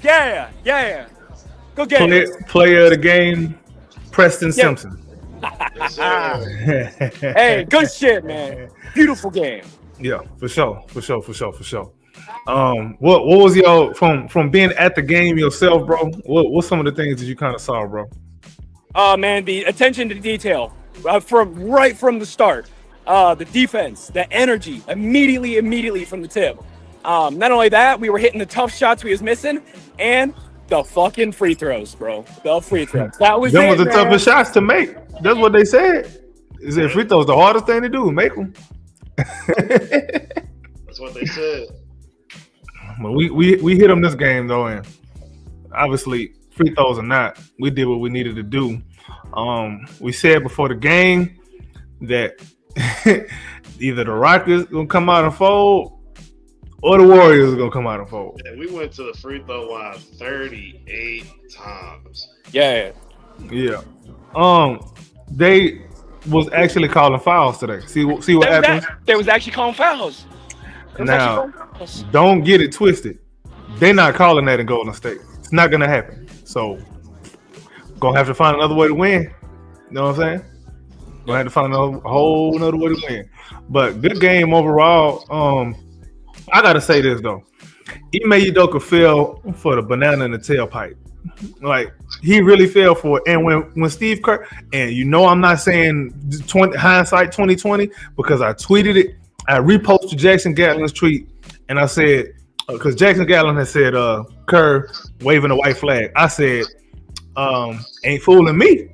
life. Yeah. Go get it. Player of the game, Preston Yeah. Simpson. Yes, sir. Hey, good shit, man. Beautiful game. Yeah, for sure. What was your from being at the game yourself, bro? What's some of the things that you kind of saw, bro? Oh man, the attention to detail from the start. The defense, the energy, immediately from the tip. Not only that, we were hitting the tough shots we was missing, and the fucking free throws, bro. The free throws. That was Them it, was the man. toughest shots to make. That's what they said. Is that free throws the hardest thing to do? Make them. That's what they said. But we hit them this game though, and obviously free throws or not, we did what we needed to do. We said before the game that either the Rockets gonna come out and fold or the Warriors are gonna come out and fold. Yeah, we went to the free throw line 38 times. Yeah. They was actually calling fouls today. See what happens. They was actually calling fouls. Now, don't get it twisted. They're not calling that in Golden State. It's not gonna happen. So, gonna have to find another way to win. You know what I'm saying? Gonna have to find a whole another way to win. But good game overall. I gotta say this though. Ime Udoka fell for the banana in the tailpipe. Like he really fell for it. And when Steve Kerr, and you know I'm not saying hindsight 2020 because I tweeted it. I reposted Jackson Gatlin's tweet and I said, because Jackson Gatlin had said Kerr waving a white flag. I said, ain't fooling me.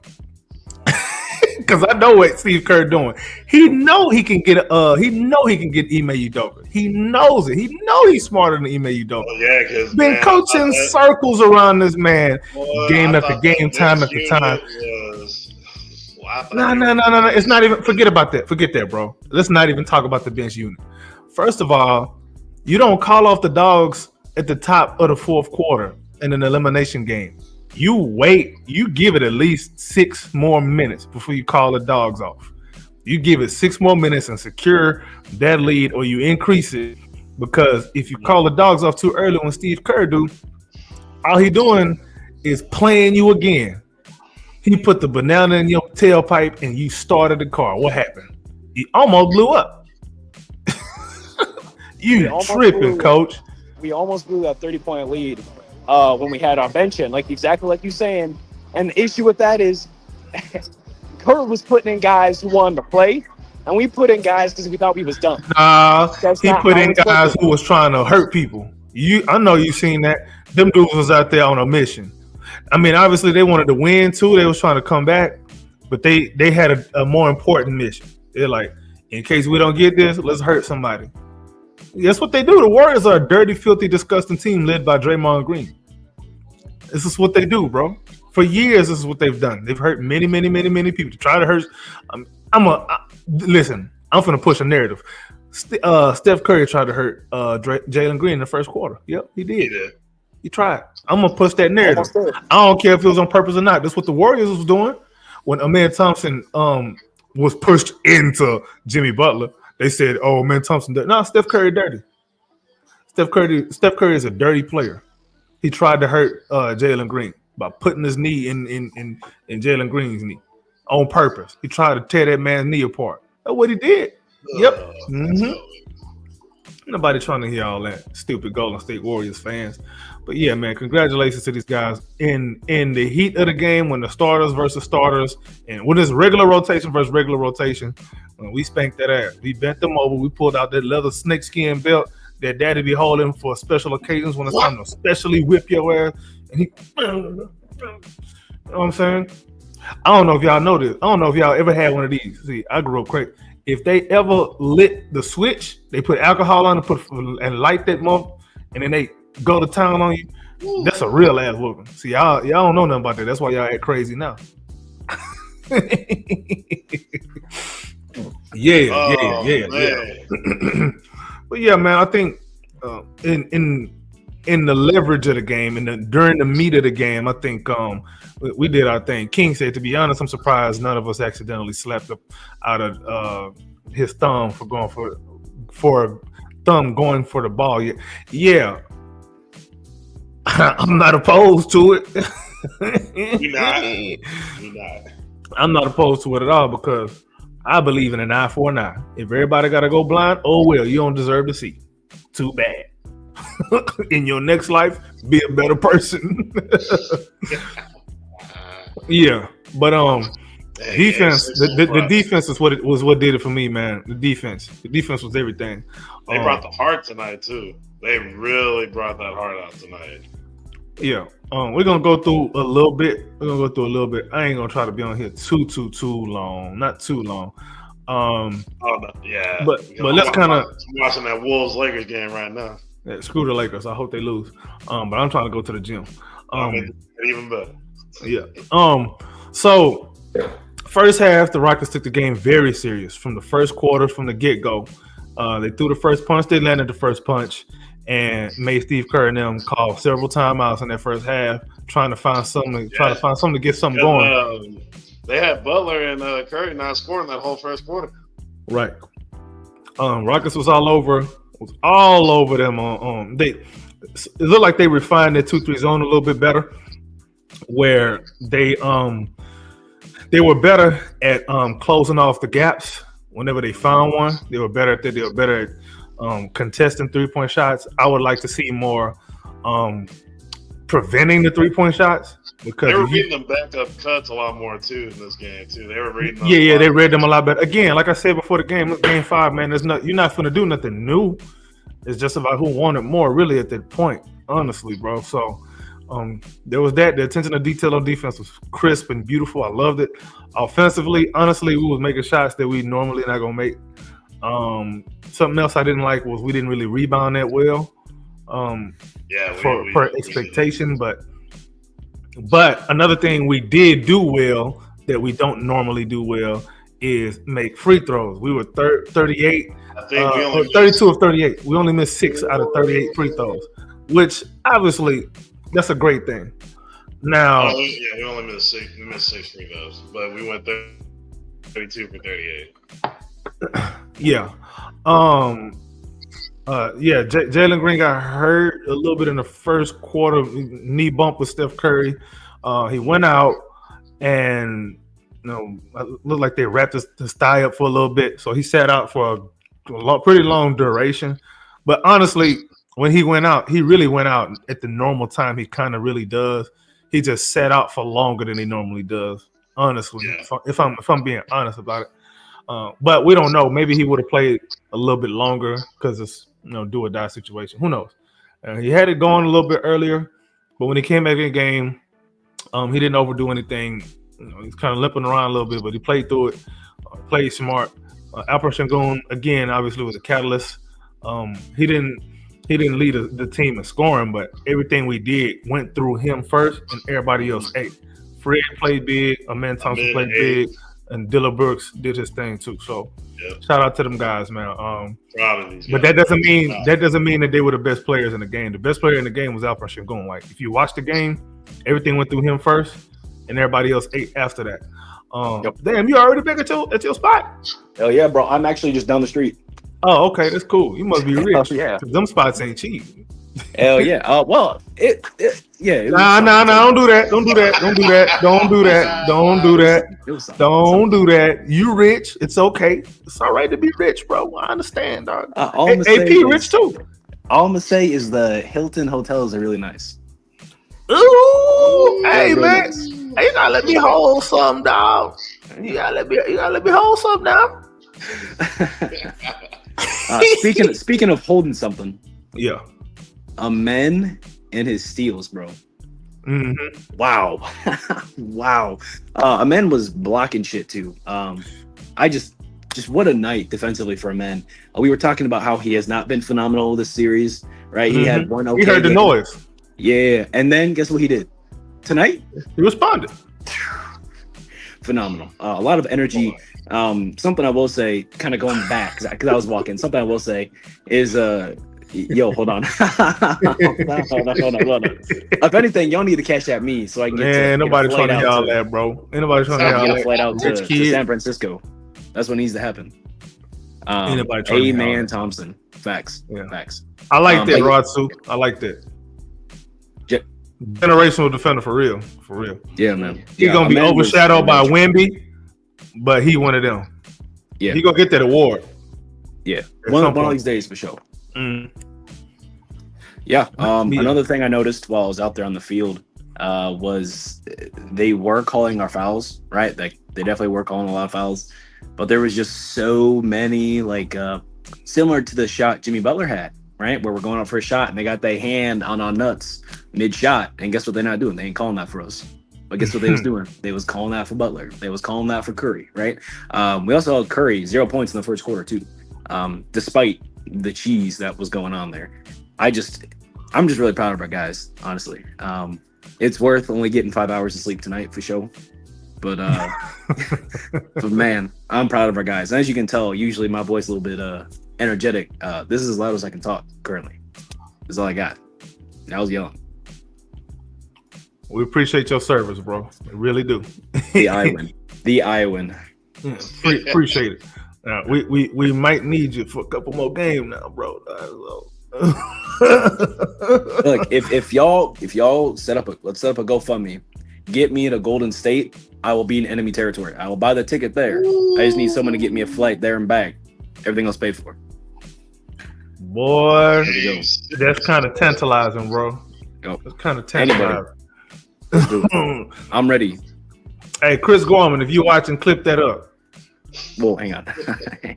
Because I know what Steve Kerr doing. He know he can get Ime Udoka. He knows it. He know he's smarter than Ime Udoka. Oh, yeah, because been coaching circles around this man, game after game, time after time. No. It's not even. Forget about that. Forget that, bro. Let's not even talk about the bench unit. First of all, you don't call off the dogs at the top of the fourth quarter in an elimination game. You wait. You give it at least 6 more minutes before you call the dogs off. You give it 6 more minutes and secure that lead, or you increase it. Because if you call the dogs off too early, when Steve Kerr do, all he doing is playing you again. He put the banana in your tailpipe and you started the car. What happened? He almost blew up. You tripping, coach. We almost blew that 30-point lead when we had our bench in, exactly like you're saying. And the issue with that is Kerr was putting in guys who wanted to play, and we put in guys because we thought we was done. Nah, he put in guys who was trying to hurt people. I know you seen that. Them dudes was out there on a mission. I mean, obviously they wanted to win too. They was trying to come back, but they had a more important mission. They're like, in case we don't get this, let's hurt somebody. That's what they do. The Warriors are a dirty, filthy, disgusting team led by Draymond Green. This is what they do, bro. For years, this is what they've done. They've hurt many people to try to hurt. Listen, I'm finna push a narrative. Steph Curry tried to hurt Jalen Green in the first quarter. Yep, he did. He tried. I'm gonna push that narrative. I don't care if it was on purpose or not. That's what the Warriors was doing when Amen Thompson was pushed into Jimmy Butler. They said, "Oh, Amen Thompson." No, Steph Curry dirty. Steph Curry is a dirty player. He tried to hurt Jalen Green by putting his knee in Jalen Green's knee on purpose. He tried to tear that man's knee apart. That's what he did. Yep. Mm-hmm. Nobody trying to hear all that. Stupid Golden State Warriors fans. But yeah, man, congratulations to these guys in the heat of the game when the starters versus starters and when it's regular rotation versus regular rotation. We spanked that ass. We bent them over. We pulled out that leather snakeskin belt that daddy be holding for special occasions when it's time to specially whip your ass. And he, you know what I'm saying? I don't know if y'all know this. I don't know if y'all ever had one of these. See, I grew up crazy. If they ever lit the switch, they put alcohol on and light that month, and then they go to town on you. That's a real ass whooping. See, y'all don't know nothing about that. That's why y'all act crazy now. Yeah. But yeah, man, I think in the leverage of the game and during the meat of the game, I think we did our thing. King said, to be honest, I'm surprised none of us accidentally slapped up out of his thumb for going for thumb going for the ball. Yeah. I'm not opposed to it. You're not. You're not. I'm not opposed to it at all because I believe in an eye for an eye. If everybody got to go blind, oh well, you don't deserve to see. Too bad. In your next life, be a better person. Yeah, but defense. The defense is what did it for me, man. The defense was everything. They brought the heart tonight too. They really brought that heart out tonight. Yeah. We're gonna go through a little bit. I ain't gonna try to be on here too long. Not too long. Yeah. But let's kind of watching that Wolves Lakers game right now. Yeah, screw the Lakers. I hope they lose. But I'm trying to go to the gym. Even better. Yeah. So first half, the Rockets took the game very serious from the first quarter, from the get-go. They threw the first punch. They landed the first punch and made Steve Kerr and them call several timeouts in that first half, trying to find something to get something going. They had Butler and Curry not scoring that whole first quarter. Right. Rockets was all over them. It looked like they refined their 2-3 zone a little bit better, where they were better at closing off the gaps whenever they found one. They were better at that. They were better at contesting 3-point shots. I would like to see more preventing the 3-point shots, because they were reading them backup cuts a lot more too in this game too. They were reading. They read them a lot better. Again, like I said before the game, game 5, man. You're not going to do nothing new. It's just about who wanted more, really, at that point. Honestly, bro. So there was that. The attention to detail on defense was crisp and beautiful. I loved it. Offensively, honestly, we was making shots that we normally not gonna make. Something else I didn't like was we didn't really rebound that well. Per expectation, but another thing we did do well that we don't normally do well is make free throws. We were 38, I think we only 32 of 38. We only missed 6 out of 38 free throws, which obviously that's a great thing. Now, we only missed 6. We missed 6 free throws, but we went 32 for 38. Yeah. Jalen Green got hurt a little bit in the first quarter, knee bump with Steph Curry. He went out and it looked like they wrapped his thigh up for a little bit, so he sat out for a pretty long duration. But honestly, when he went out, he really went out at the normal time he kind of really does. He just sat out for longer than he normally does. Honestly, if I'm being honest about it. But we don't know. Maybe he would have played a little bit longer because it's do or die situation. Who knows? He had it going a little bit earlier, but when he came back in the game, he didn't overdo anything. He's kind of limping around a little bit, but he played through it, played smart. Alperen Sengun, again, obviously was a catalyst. He didn't lead the team in scoring, but everything we did went through him first, and everybody else ate. Fred played big, Amen Thompson played big, and Dillon Brooks did his thing too. So shout out to them guys, man. But that doesn't mean that they were the best players in the game. The best player in the game was Alperen Sengun. Like, if you watch the game, everything went through him first, and everybody else ate after that. Damn, you already back at your spot? Hell yeah, bro. I'm actually just down the street. Oh, okay, that's cool. You must be rich. Yeah. Them spots ain't cheap. Hell yeah. Well, Nah, don't do that. Don't do that. Don't do that. Don't do that. Don't do that. Don't do that. You rich. It's okay. It's all right to be rich, bro. I understand, dog. AP rich too. All I'm gonna say is the Hilton hotels are really nice. Ooh, hey man, nice. Hey, you gotta let me hold some, dog. You gotta let me hold some now. Speaking of holding something, yeah, Amen and his steals, bro. Mm-hmm. Wow. Wow. Amen was blocking shit too. I just what a night defensively for Amen. We were talking about how he has not been phenomenal this series, right? Mm-hmm. He had one okay He heard the game. noise. Yeah, and then guess what he did tonight? He responded. Phenomenal. A lot of energy. Something I will say, kind of going back because I was walking. Something I will say is, hold on. hold on. If anything, y'all need to cash at me so I can get. Nobody trying to hear all that, bro. Ain't nobody trying to hear all that. Get a flight out to San Francisco. That's what needs to happen. Amen Thompson. Facts. Yeah. Facts. I like that, Rodsu. I like that. generational defender for real. For real. Yeah, man. He's Yeah, gonna be Amen was overshadowed by electric. Wemby, but he one of them. Yeah. He gonna get that award. Yeah, At one some of point. these days for sure. Mm. Yeah. Yeah. Another thing I noticed while I was out there on the field was they were calling our fouls, right? Like they definitely were calling a lot of fouls, but there was just so many like similar to the shot Jimmy Butler had, right? Where we're going up for a shot and they got their hand on our nuts mid shot, and guess what they're not doing? They ain't calling that for us. But guess what they was doing? They was calling that for Butler. They was calling that for Curry, right? We also had Curry 0 points in the first quarter too, despite the cheese that was going on there. I'm just really proud of our guys, honestly. It's worth only getting 5 hours of sleep tonight for sure. But but man, I'm proud of our guys. And as you can tell, usually my voice a little bit energetic. This is as loud as I can talk currently. That's all I got. I was yelling. We appreciate your service, bro. We really do. The Iowan. The Iowan. Yeah, appreciate it. We might need you for a couple more games now, bro. Look, if y'all let's set up a GoFundMe, get me to Golden State, I will be in enemy territory. I will buy the ticket there. I just need someone to get me a flight there and back. Everything else paid for. Boy, Jeez. that's kind of tantalizing, bro. Yo, That's kind of tantalizing. let's do it. I'm ready. Hey, Chris Gorman, if you're watching, clip that up. Well, hang on.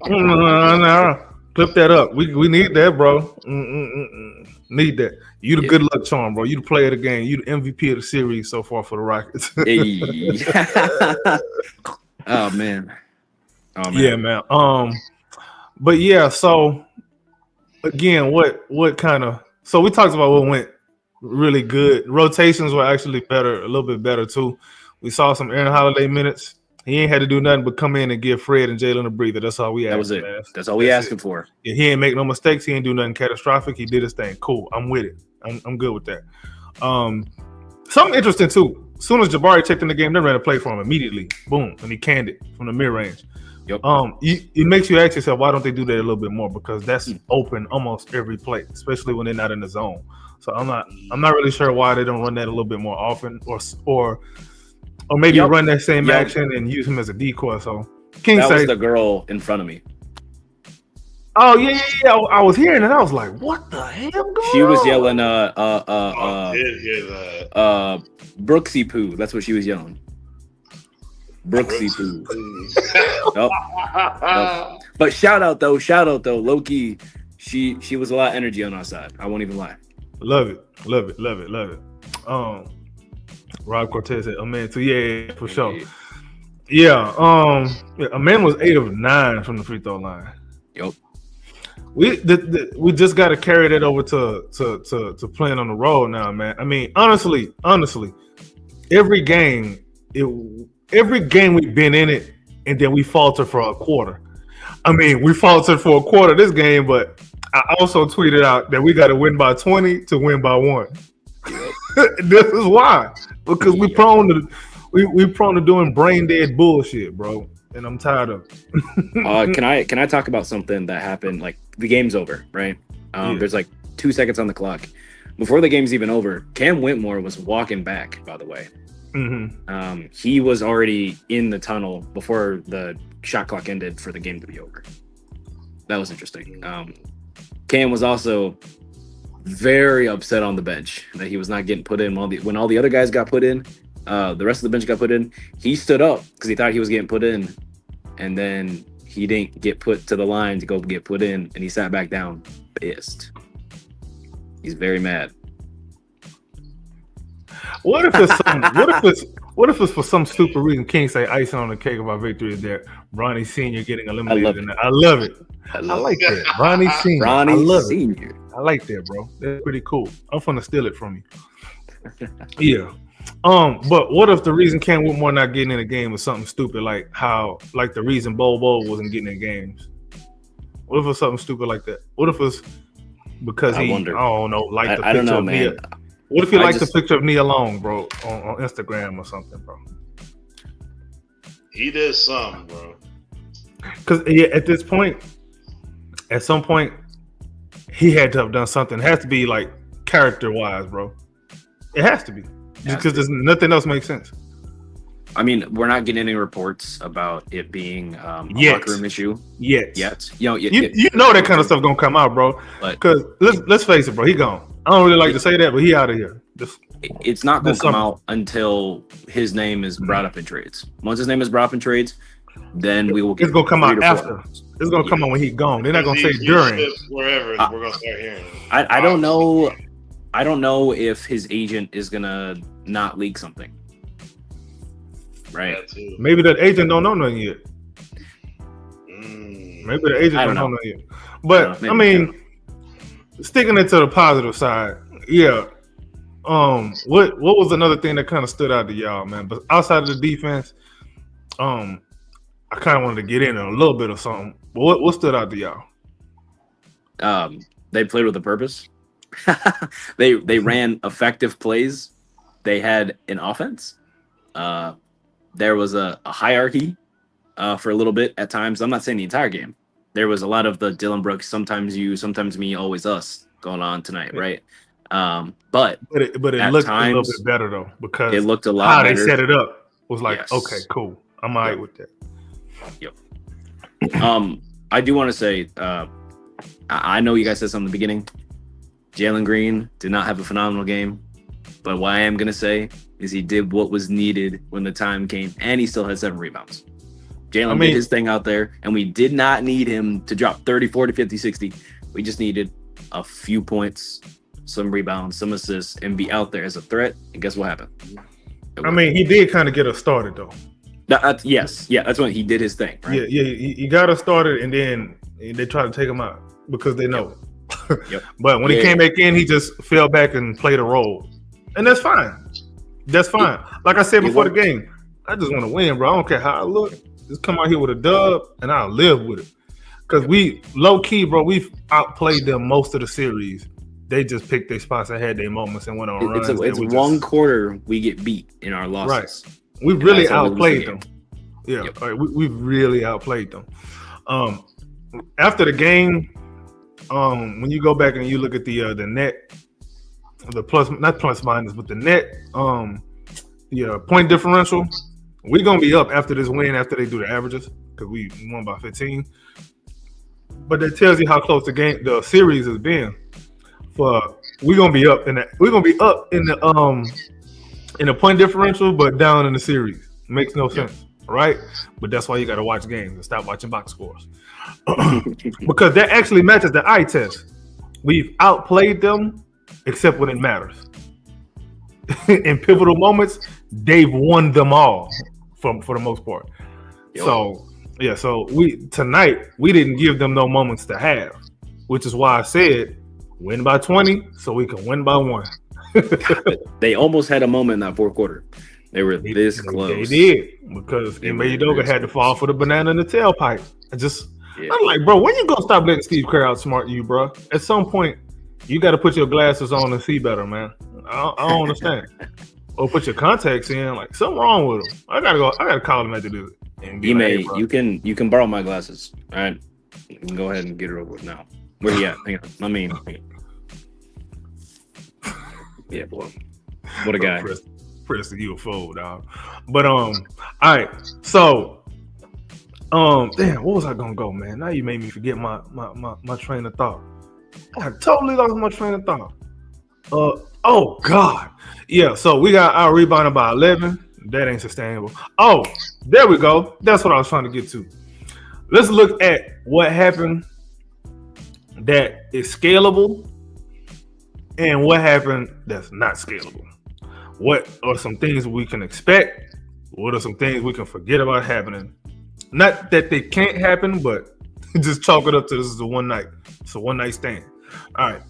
No. Clip that up. We need that, bro. Need that. You the good luck charm, bro. You the player of the game. You the MVP of the series so far for the Rockets. Hey. Oh man. Yeah, man. But yeah, so again, what kind of so we talked about what went really good. Rotations were actually better, a little bit better too. We saw some Aaron Holiday minutes. He ain't had to do nothing but come in and give Fred and Jalen a breather. That's all we asked. That was it. Man. That's all we That's asking for. Yeah, he ain't make no mistakes. He ain't do nothing catastrophic. He did his thing. Cool. I'm with it. I'm good with that. Something interesting too. As soon as Jabari checked in the game, they ran a play for him immediately. Boom, and he canned it from the mid range. Yep. It makes you ask yourself, why don't they do that a little bit more? Because that's open almost every play, especially when they're not in the zone. So I'm not really sure why they don't run that a little bit more often, or maybe run that same action and use him as a decoy. So King that say, was the girl in front of me. "Oh yeah. I was hearing it. I was like, what the hell going on?" She was yelling, I did hear that. Brooksy Poo. That's what she was yelling. Brooksy Poo. Nope. But shout out though, Loki. She was a lot of energy on our side. I won't even lie. Love it. Rob Cortez said, "Amen." So yeah, for sure. Yeah. Amen was 8 of 9 from the free throw line. Yep. We just got to carry that over to playing on the road now, man. I mean, honestly, every game we've been in it, and then we falter for a quarter. I mean, we faltered for a quarter this game, but I also tweeted out that we got to win by 20 to win by 1. This is why, because we prone to doing brain dead bullshit, bro, and I'm tired of it. Can I talk about something that happened? Like the game's over, right? There's like 2 seconds on the clock before the game's even over. Cam Whitmore was walking back, by the way. Mm-hmm. He was already in the tunnel before the shot clock ended for the game to be over. That was interesting. Cam was also very upset on the bench that he was not getting put in when all the other guys got put in. The rest of the bench got put in. He stood up because he thought he was getting put in, and then he didn't get put to the line to go get put in, and he sat back down pissed. He's very mad. What if it's for some stupid reason King say icing on the cake of our victory is that Bronny Sr. getting eliminated? I love it. I like that. Bronny Sr. I love Sr. it. I like that, bro. That's pretty cool. I'm gonna steal it from you. Yeah. But what if the reason Cam Whitmore not getting in the game was something stupid like the reason Bol wasn't getting in games? What if it's something stupid like that? What if it's because I don't know, like the picture I don't know, of man. Nia? What if you like the picture of Nia Long, bro, on Instagram or something, bro? He did something, bro. Because at some point, he had to have done something. It has to be like character-wise, bro. It has to be because there's nothing else makes sense. I mean, we're not getting any reports about it being a Yet. locker room issue Yet. You know, You know that kind of stuff gonna come out, bro. But Because let's face it, bro. He gone. I don't really like to say that, but he out of here. Just it's not going this to come summer. out until his name is brought up in trades. Once his name is brought up in trades, then we will get it's gonna come 3 out to 4 after. rounds. It's gonna come out when he's gone. They're not gonna say He during. slips wherever we're gonna start hearing. I don't know. I don't know if his agent is gonna not leak something. Right. That too. Maybe that agent don't know nothing yet. Mm. Maybe the agent I don't don't know know. nothing yet. But Maybe I mean, sticking it to the positive side, yeah. What was another thing that kind of stood out to y'all, man? But outside of the defense, I kind of wanted to get in a little bit of something. But what stood out to y'all? They played with a purpose. they ran effective plays. They had an offense. There was a hierarchy for a little bit at times. I'm not saying the entire game. There was a lot of the Dylan Brooks, sometimes you, sometimes me, always us going on tonight, right? But it looked at a little times, bit better though because it looked a lot how better. they set it up was like, Yes. okay, cool. I'm all right with that. I do want to say, I know you guys said something in the beginning. Jalen Green did not have a phenomenal game, but what I am going to say is he did what was needed when the time came, and he still had 7 rebounds. Jalen did his thing out there, and we did not need him to drop 30, 40, 50, 60. We just needed a few points, some rebounds, some assists, and be out there as a threat. And guess what happened? I mean, he did kind of get us started though. Yes, that's when he did his thing, right? Yeah, he got us started, and then they tried to take him out because they know. Yep. But when he came back in, he just fell back and played a role, and that's fine. That's fine. Like I said before the game, I just want to win, bro. I don't care how I look. Just come out here with a dub, and I'll live with it. Because we low key, bro, we've outplayed them most of the series. They just picked their spots and had their moments and went on runs. It's one quarter we get beat in our losses. Right. We really that's how we lose the outplayed game. them. Yeah, Yep. all right, we really outplayed them. After the game, when you go back and you look at the net, the plus, not plus minus, but the net, the point differential, we're gonna be up after this win after they do the averages because we won by 15. But that tells you how close the series has been. We're gonna be up in the point differential, but down in the series. Makes no sense, right? But that's why you got to watch games and stop watching box scores because that actually matches the eye test. We've outplayed them, except when it matters. In pivotal moments, they've won them all for the most part. So tonight we didn't give them no moments to have, which is why I said win by 20 so we can win by 1. They almost had a moment in that fourth quarter. They were this close. They did because Ime Udoka had to fall for the banana in the tailpipe. I'm like, bro, when you gonna stop letting Steve Kerr outsmart you, bro? At some point, you got to put your glasses on and see better, man. I don't understand. Or put your contacts in. Like something wrong with him. I gotta call him after this. Ime, you can borrow my glasses. All right, you can go ahead and get it over with now. Where he at? Hang on. Yeah, boy. What a guy. Preston, you a fool, dog. But all right. So damn, what was I gonna go, man? Now you made me forget my train of thought. I totally lost my train of thought. Oh God. Yeah, so we got our rebounded by 11. That ain't sustainable. Oh, there we go. That's what I was trying to get to. Let's look at what happened that is scalable and what happened that's not scalable. What are some things we can expect? What are some things we can forget about happening? Not that they can't happen, but just chalk it up to this is a one night. It's a one night stand. All right.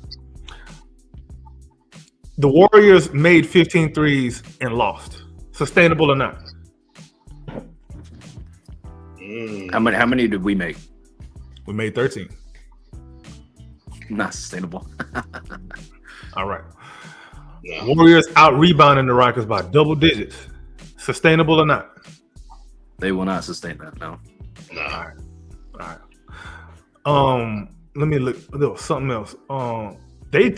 The Warriors made 15 threes and lost. Sustainable or not? How many did we make? We made 13. Not sustainable. All right. Warriors out rebounding the Rockets by double digits. Sustainable or not? They will not sustain that. No. All right. Let me look. There was something else. they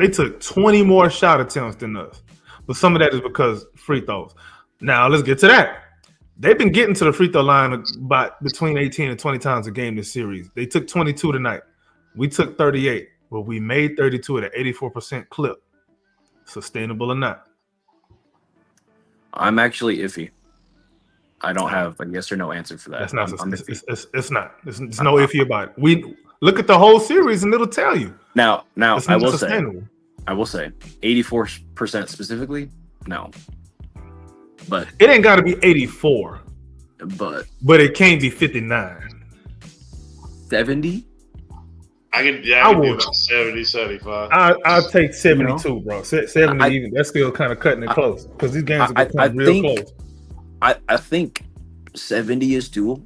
took 20 more shot attempts than us. But some of that is because free throws. Now let's get to that. They've been getting to the free throw line about between 18 and 20 times a game this series. They took 22 tonight. We took 38, but we made 32 at an 84% clip. Sustainable or not? I'm actually iffy. I don't have a yes or no answer for that. That's not. I'm It's not. It's no iffy about it. We look at the whole series and it'll tell you. Now It's I not will sustainable. say 84% specifically. No, but It ain't got to be 84, but but it can't be 59. 70. I can do about 70, 75. I'll take 72, bro. 70 even. That's still kind of cutting it close because these games are becoming real close. I think 70 is doable,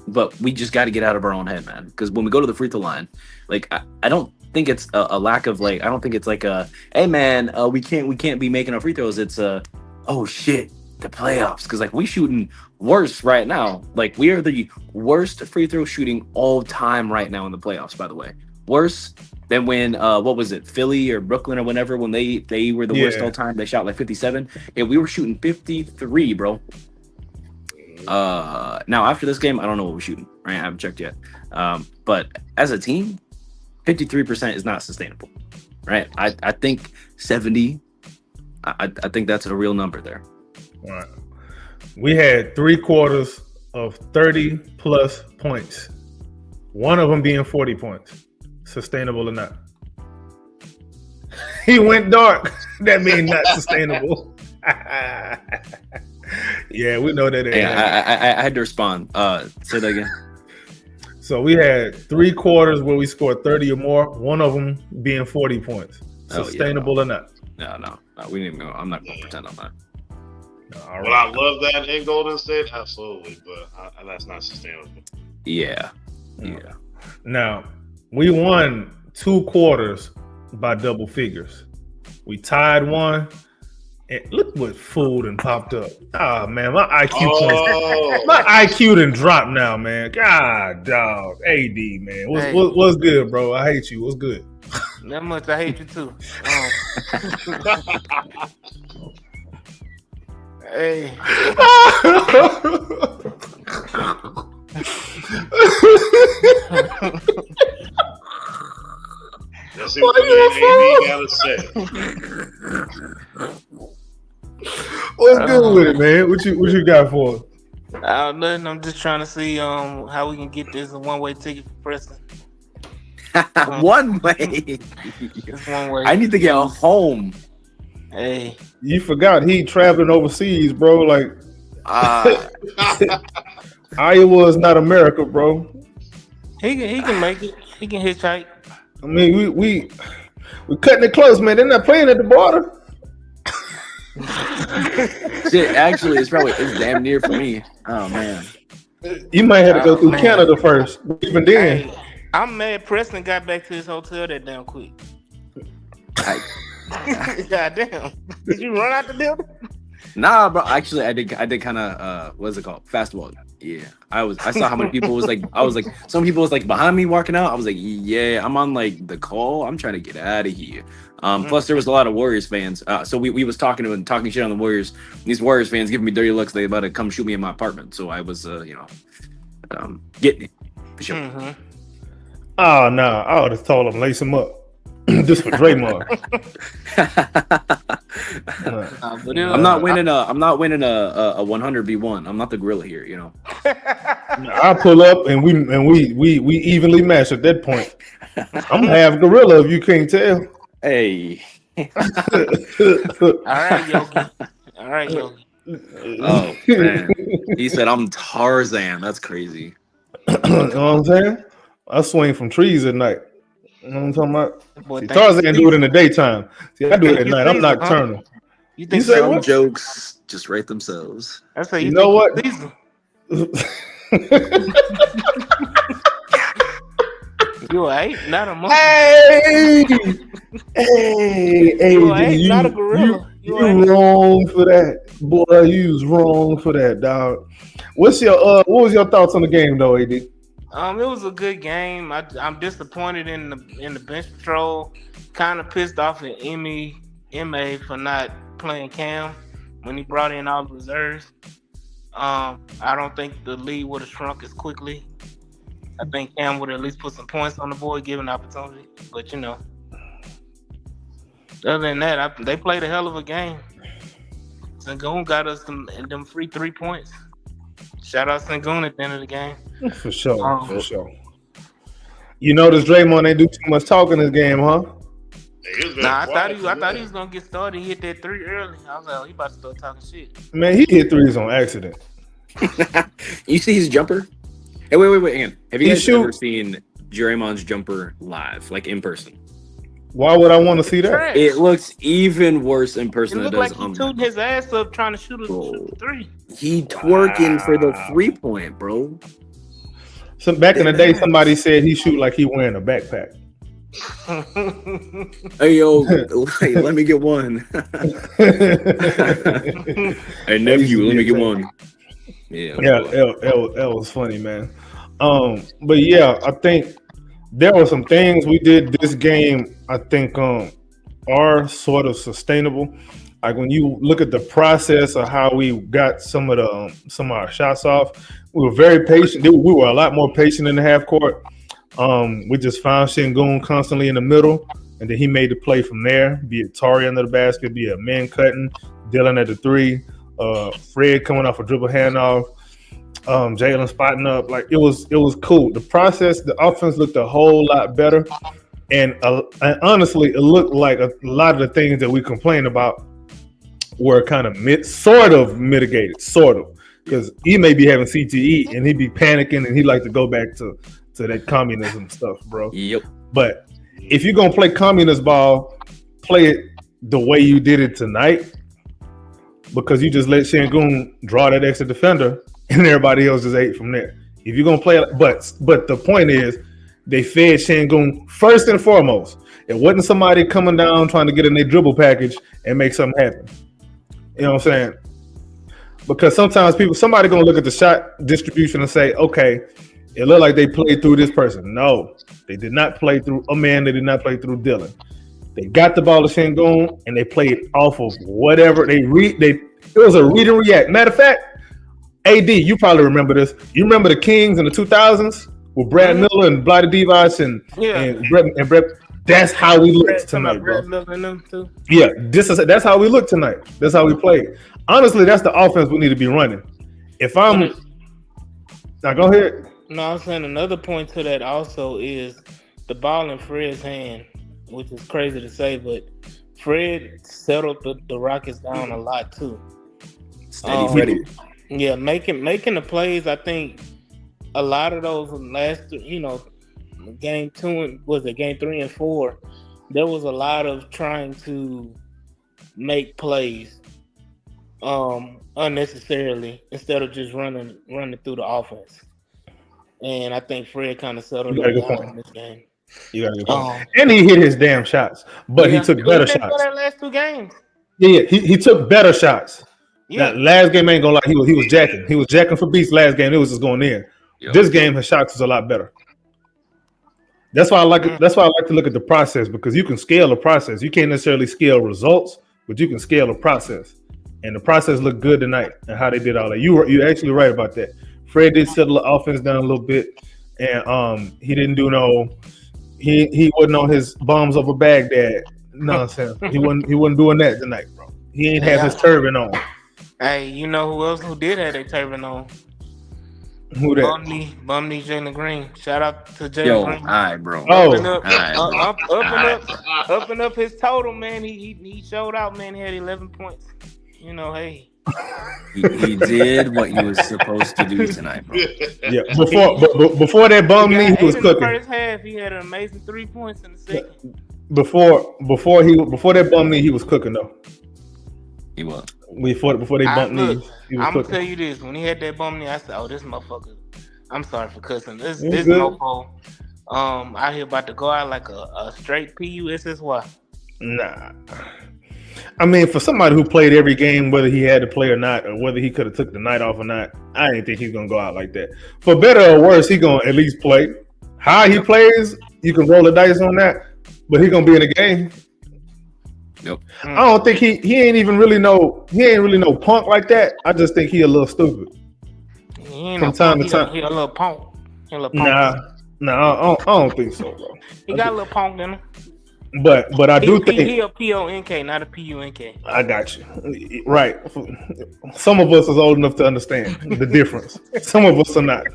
but we just got to get out of our own head, man. Because when we go to the free throw line, like I don't think it's a lack of like. I don't think it's like a hey man, we can't be making our free throws. It's oh shit, the playoffs. Because like we shooting worse right now. Like we are the worst free throw shooting all time right now in the playoffs. By the way, worse than when what was it, Philly or Brooklyn or whenever when they were the worst all time. They shot like 57, and we were shooting 53, bro. Now after this game, I don't know what we're shooting. Right, I haven't checked yet. But as a team, 53% is not sustainable. Right, I think 70. I think that's a real number there. All right. We had 3 quarters of 30 plus points. One of them being 40 points. Sustainable or not? He went dark. That means not sustainable. Yeah, we know that. I had to respond. Say that again. So we had 3 quarters where we scored 30 or more. One of them being 40 points. Sustainable or not? No. We didn't even go. I'm not going to pretend on that. All Well, I love that in Golden State, absolutely, but that's not sustainable. Yeah. Now, we won 2 quarters by double figures. We tied one, and look what fooled and popped up. Ah, man, my IQ done dropped now, man. God, dog. AD, man. What's good, bro? I hate you. What's good? That much, I hate you too. Hey. Let's see what AD gotta say. What's good with it, man? What you got for us? Nothing. I'm just trying to see how we can get this one-way ticket for Preston. One way. Just one way. I need to get home. Hey, You forgot he traveling overseas, bro. Like Iowa is not America, bro. he can make it. He can hitchhike. I mean, we cutting it close, man. They're not playing at the border. Shit, actually, it's damn near for me. Oh man. You might have to go through Canada first. Even then, Hey, I'm mad Preston got back to his hotel that damn quick. Goddamn. Did you run out the building? Nah, bro. Actually, I did kind of what's it called? Fast walk. Yeah, I saw how many people was like. I was like, some people was like behind me walking out. I was like, yeah, I'm on like the call. I'm trying to get out of here. Plus, there was a lot of Warriors fans. So we was talking shit on the Warriors. These Warriors fans giving me dirty looks. They about to come shoot me in my apartment. So I was, getting it for sure. Mm-hmm. oh no, I would have told him lace him up. Just for Draymond. I'm not winning a 100v1. I'm not the gorilla here, you know. I pull up and we evenly match at that point. I'm half gorilla if you can't tell. Hey. All right, Yogi. Oh man. He said I'm Tarzan. That's crazy. You know what I'm saying? I swing from trees at night. You know what I'm talking about? Boy, See, Tarzan do it in the daytime. See, I do it at night. I'm nocturnal. You think say Some what? jokes just write themselves. I say You know what? You ain't not a monkey. Hey, You ain't not a gorilla. You wrong for that, boy. You was wrong for that, dog. What was your thoughts on the game, though, AD? It was a good game. I'm disappointed in the bench patrol. Kind of pissed off at Ma for not playing Cam when he brought in all the reserves. I don't think the lead would have shrunk as quickly. I think Cam would at least put some points on the board, given the opportunity. But other than that, they played a hell of a game. Sengun got us them free 3 points. Shout out Sengun at the end of the game. For sure, for sure. You notice Draymond ain't do too much talking this game, huh? Nah, I thought he was gonna get started. He hit that 3 early. I was like, oh, he about to start talking shit. Man, he hit threes on accident. You see his jumper? Hey, wait, hang on. Have you He guys shoot- ever seen Draymond's jumper live, like in person? Why would I want to see that? Trash. It looks even worse in It person than it looked does like he online. tooting his ass up trying to shoot the 3. He twerking for the 3-point, bro. So back in the day, somebody said he shoot like he wearing a backpack. Hey yo, hey, let me get one. Hey nephew, let me get one. Yeah, That was funny, man. But yeah, I think there were some things we did this game. I think are sort of sustainable. Like when you look at the process of how we got some of our shots off, we were very patient. We were a lot more patient in the half court. We just found Sengun constantly in the middle, and then he made the play from there. Be it Tari under the basket, be it man cutting, Dylan at the 3, Fred coming off a dribble handoff, Jalen spotting up. Like it was cool. The process, the offense looked a whole lot better, and honestly, it looked like a lot of the things that we complained about were kind of sort of mitigated, because he may be having CTE and he'd be panicking and he'd like to go back to that communism stuff, bro. Yep. But if you're gonna play communist ball, play it the way you did it tonight, because you just let Sengun draw that extra defender and everybody else just ate from there. If you're gonna play it, but the point is, they fed Sengun first and foremost. It wasn't somebody coming down trying to get in their dribble package and make something happen. You know what I'm saying? Because sometimes somebody gonna look at the shot distribution and say, okay, it looked like they played through this person. No, they did not play through a man. They did not play through Dylan. They got the ball to Sengun and they played off of whatever it was a read and react. Matter of fact, AD, you probably remember this. You remember the Kings in the 2000s with Brad Miller and Blighty Divac and Brett. That's how we looked tonight, bro. Yeah, that's how we looked tonight. That's how we played. Honestly, that's the offense we need to be running. If I'm now, go ahead. No, I'm saying another point to that also is the ball in Fred's hand, which is crazy to say, but Fred settled the Rockets down a lot too. Steady Freddy. Yeah, making the plays. I think a lot of those last, game 2 and game 3 and 4, there was a lot of trying to make plays unnecessarily instead of just running through the offense. And I think Fred kind of settled down in this game. You got a good point. And he hit his damn shots, but he took better shots. That last 2 games. Yeah, he took better shots. Yeah. That last game ain't gonna lie, he was jacking. He was jacking for beats last game. It was just going in. Yep. This game, his shots was a lot better. That's why I like it. That's why I like to look at the process, because you can scale a process. You can't necessarily scale results, but you can scale a process. And the process looked good tonight and how they did all that. You actually right about that. Fred did settle the offense down a little bit, and he didn't do he wasn't on his bombs over Baghdad nonsense. He wasn't doing that tonight, bro. He ain't have his turban on. Hey, you know who did have their turban on? Who that? Bumney Jalen Green. Shout out to Jalen Yo, Green. all right, bro. Up and up his total, man. He showed out, man. He had 11 points. Hey. He did what he was supposed to do tonight, bro. Yeah, before that bum knee, he was in the cooking. first half, he had an amazing 3 points in the second. Before that bum knee, he was cooking though. He was. Before they bumped knees, he was I'm gonna cooking. tell you this: when he had that bum knee, I said, "Oh, this motherfucker." I'm sorry for cussing. This good. mofo, out here about to go out like a straight PUSSY. Nah. I mean, for somebody who played every game, whether he had to play or not, or whether he could have took the night off or not, I didn't think he's gonna go out like that. For better or worse, he gonna at least play. How he plays, you can roll the dice on that, but he gonna be in the game. Yep. I don't think he ain't really know punk like that. I just think he a little stupid. From time to time, he a little punk. Nah, I don't think so, bro. He got a little punk in him. But I do think he a PONK, not a PUNK. I got you. Right. Some of us is old enough to understand the difference. Some of us are not.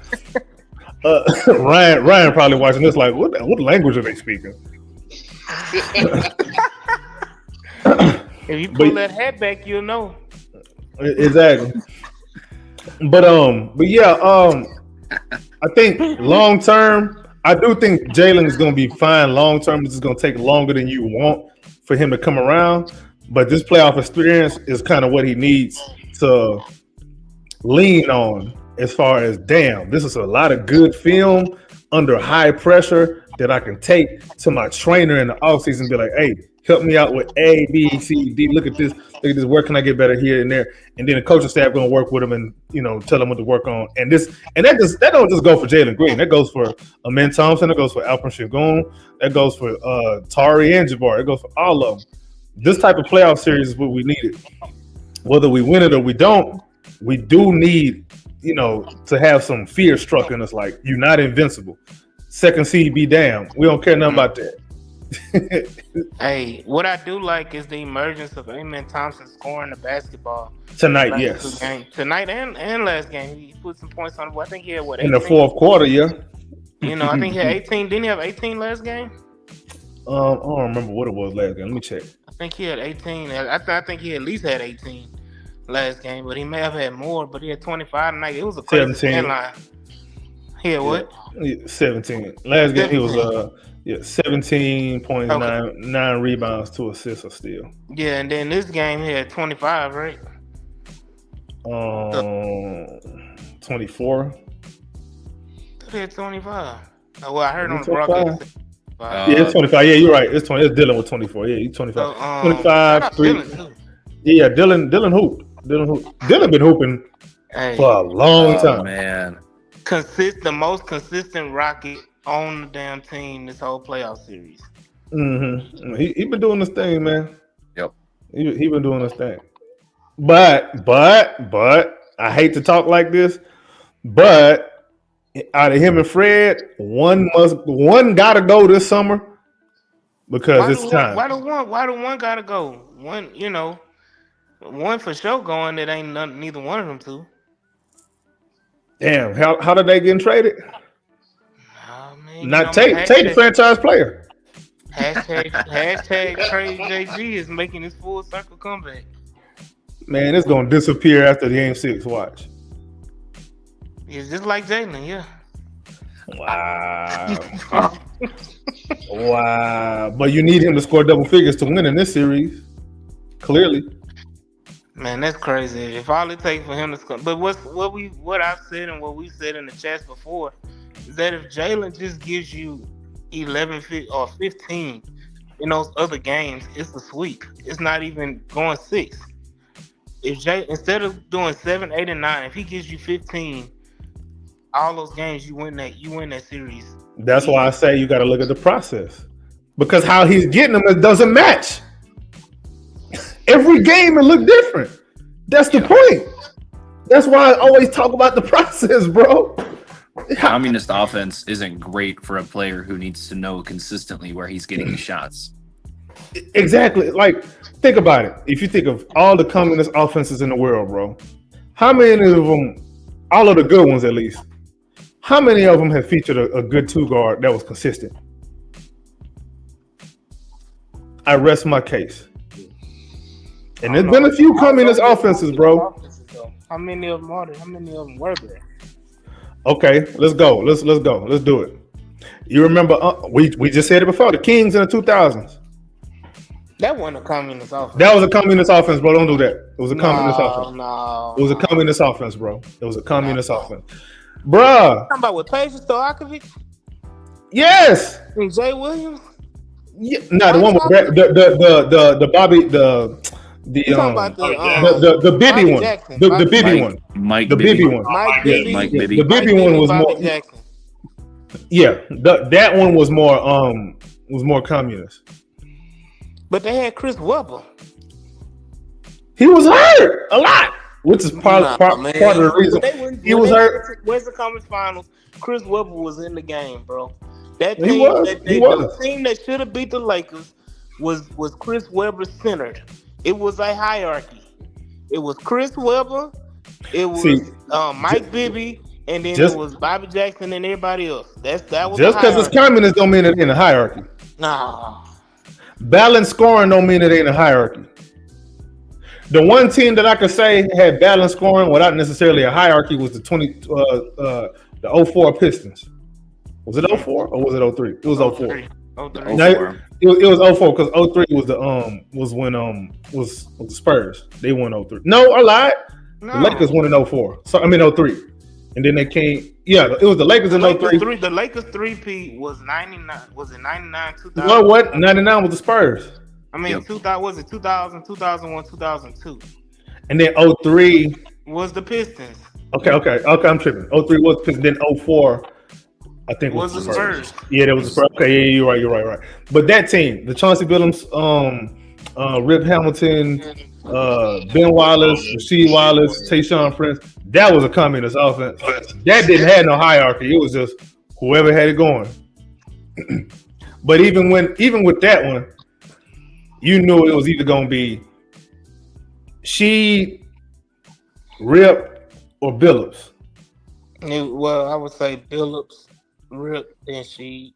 Ryan probably watching this like, what language are they speaking? If you pull that hat back, you'll know. Exactly. But yeah, I think long term, I do think Jalen is going to be fine long term. It's just going to take longer than you want for him to come around. But this playoff experience is kind of what he needs to lean on as far as, damn, this is a lot of good film under high pressure that I can take to my trainer in the offseason and be like, hey, help me out with A, B, C, D. Look at this. Where can I get better here and there? And then the coaching staff going to work with him and, tell him what to work on. And that don't just go for Jalen Green. That goes for Amen Thompson. That goes for Alperen Sengun. That goes for Tari and Jabbar. It goes for all of them. This type of playoff series is what we needed. Whether we win it or we don't, we do need, to have some fear struck in us. Like, you're not invincible. Second seed be damned. We don't care nothing about that. Hey, what I do like is the emergence of Amen Thompson scoring the basketball tonight. Yes, tonight and last game. He put some points on. I think he had 18? In the fourth quarter. Yeah, I think he had 18. Didn't he have 18 last game? I don't remember what it was last game. Let me check. I think he had 18. I think he at least had 18 last game, but he may have had more. But he had 25 tonight. It was a crazy 17. line. He had what? 17. Last game he was 17.9 rebounds, 2 assists or steal. Yeah, and then this game he had 25, right? 24. He had 25. Oh, well, I heard on the broadcast. Yeah, it's 25. Yeah, you're right. It's 20. It's Dylan with 24. Yeah, he's 25. 25, 3. Yeah, Dylan hooped. Dylan been hooping for a long time. Man. The most consistent Rocket on the damn team this whole playoff series. Mm-hmm. He been doing this thing, man. Yep. He been doing this thing. But I hate to talk like this, but out of him and Fred, one gotta go this summer because it's time. Why do one gotta go? One for sure going that ain't neither one of them two. Damn, how did they get traded? Oh, man, Not Tate the franchise player. Hashtag trade JG is making his full circle comeback. Man, it's gonna disappear after Game 6. Watch. It's just like Jalen, yeah. Wow. Wow. But you need him to score double figures to win in this series. Clearly. Man, that's crazy. If all it takes for him to score, but what I've said and what we said in the chats before is that if Jalen just gives you 11 or 15 in those other games, it's a sweep. It's not even going 6. If instead of doing 7, 8, and 9, if he gives you 15, all those games you win that series. That's why I say you got to look at the process because how he's getting them it doesn't match. Every game it look different. That's the point. That's why I always talk about the process, bro. Communist offense isn't great for a player who needs to know consistently where he's getting his shots. Exactly. Like, think about it. If you think of all the communist offenses in the world, bro, how many of them, all of the good ones at least, how many of them have featured a good 2-guard that was consistent? I rest my case. And there's been a few communist offenses, bro. How many of them are there? How many of them were there? Okay, let's go. Let's go. Let's do it. You remember we just said it before, the Kings in the 2000s. That wasn't a communist offense. That was a communist offense, bro. Don't do that. It was a communist offense. No. It was a communist offense, bro. It was a communist offense. Bruh. Talking about with Peja Stojakovic? Yes. And Jay Williams? Yeah, no, the one with the Bobby, the The You talking about the Bibby Bobby one, Jackson, the Bobby Bibby Mike, one, Mike the Bibby. Bibby one. Mike Yeah, Bibby, Mike Yeah, Bibby. the Bibby Mike one Bibby, was Bobby more. Jackson. Yeah, that one was more communist. But they had Chris Webber. He was hurt a lot, which is part Nah, of man. the reason he was hurt. Western Conference Finals. Chris Webber was in the game, bro. That He team, was. the team that should have beat the Lakers was Chris Webber centered. It was a hierarchy. It was Chris Webber. It was See, Mike Bibby, and then just- it was Bobby Jackson and everybody else. That was Just because it's communist don't mean it ain't a hierarchy. nah. Balanced scoring don't mean it ain't a hierarchy. The one team that I could say had balanced scoring without necessarily a hierarchy was the 04 Pistons. Was it 04 or was it 03? It was 04. Oh, The three. No, 04. it was 04 because 03 was the was the Spurs. They won 03. No, I lied. The No. Lakers won in 04. So I mean 03. And then they came. Yeah, it was the Lakers in 03. The Lakers 3P was 99. Was it 99, 2000? No, what? 99 was the Spurs. I mean, Yep. 2000 was it 2000, 2001, 2002? And then 03. Was the Pistons? Okay, I'm tripping. 03 was Pistons. Then 04, I think Was the Spurs? Yeah, that was the Spurs. Okay, yeah, you're right. But that team, the Chauncey Billups, Rip Hamilton, Ben Wallace, Rasheed Wallace, Tayshaun Prince, that was a communist offense. That didn't have no hierarchy. It was just whoever had it going. But even with that one, you knew it was either going to be Sheed, Rip, or Billups. Well, I would say Billups, Rip, and Sheed.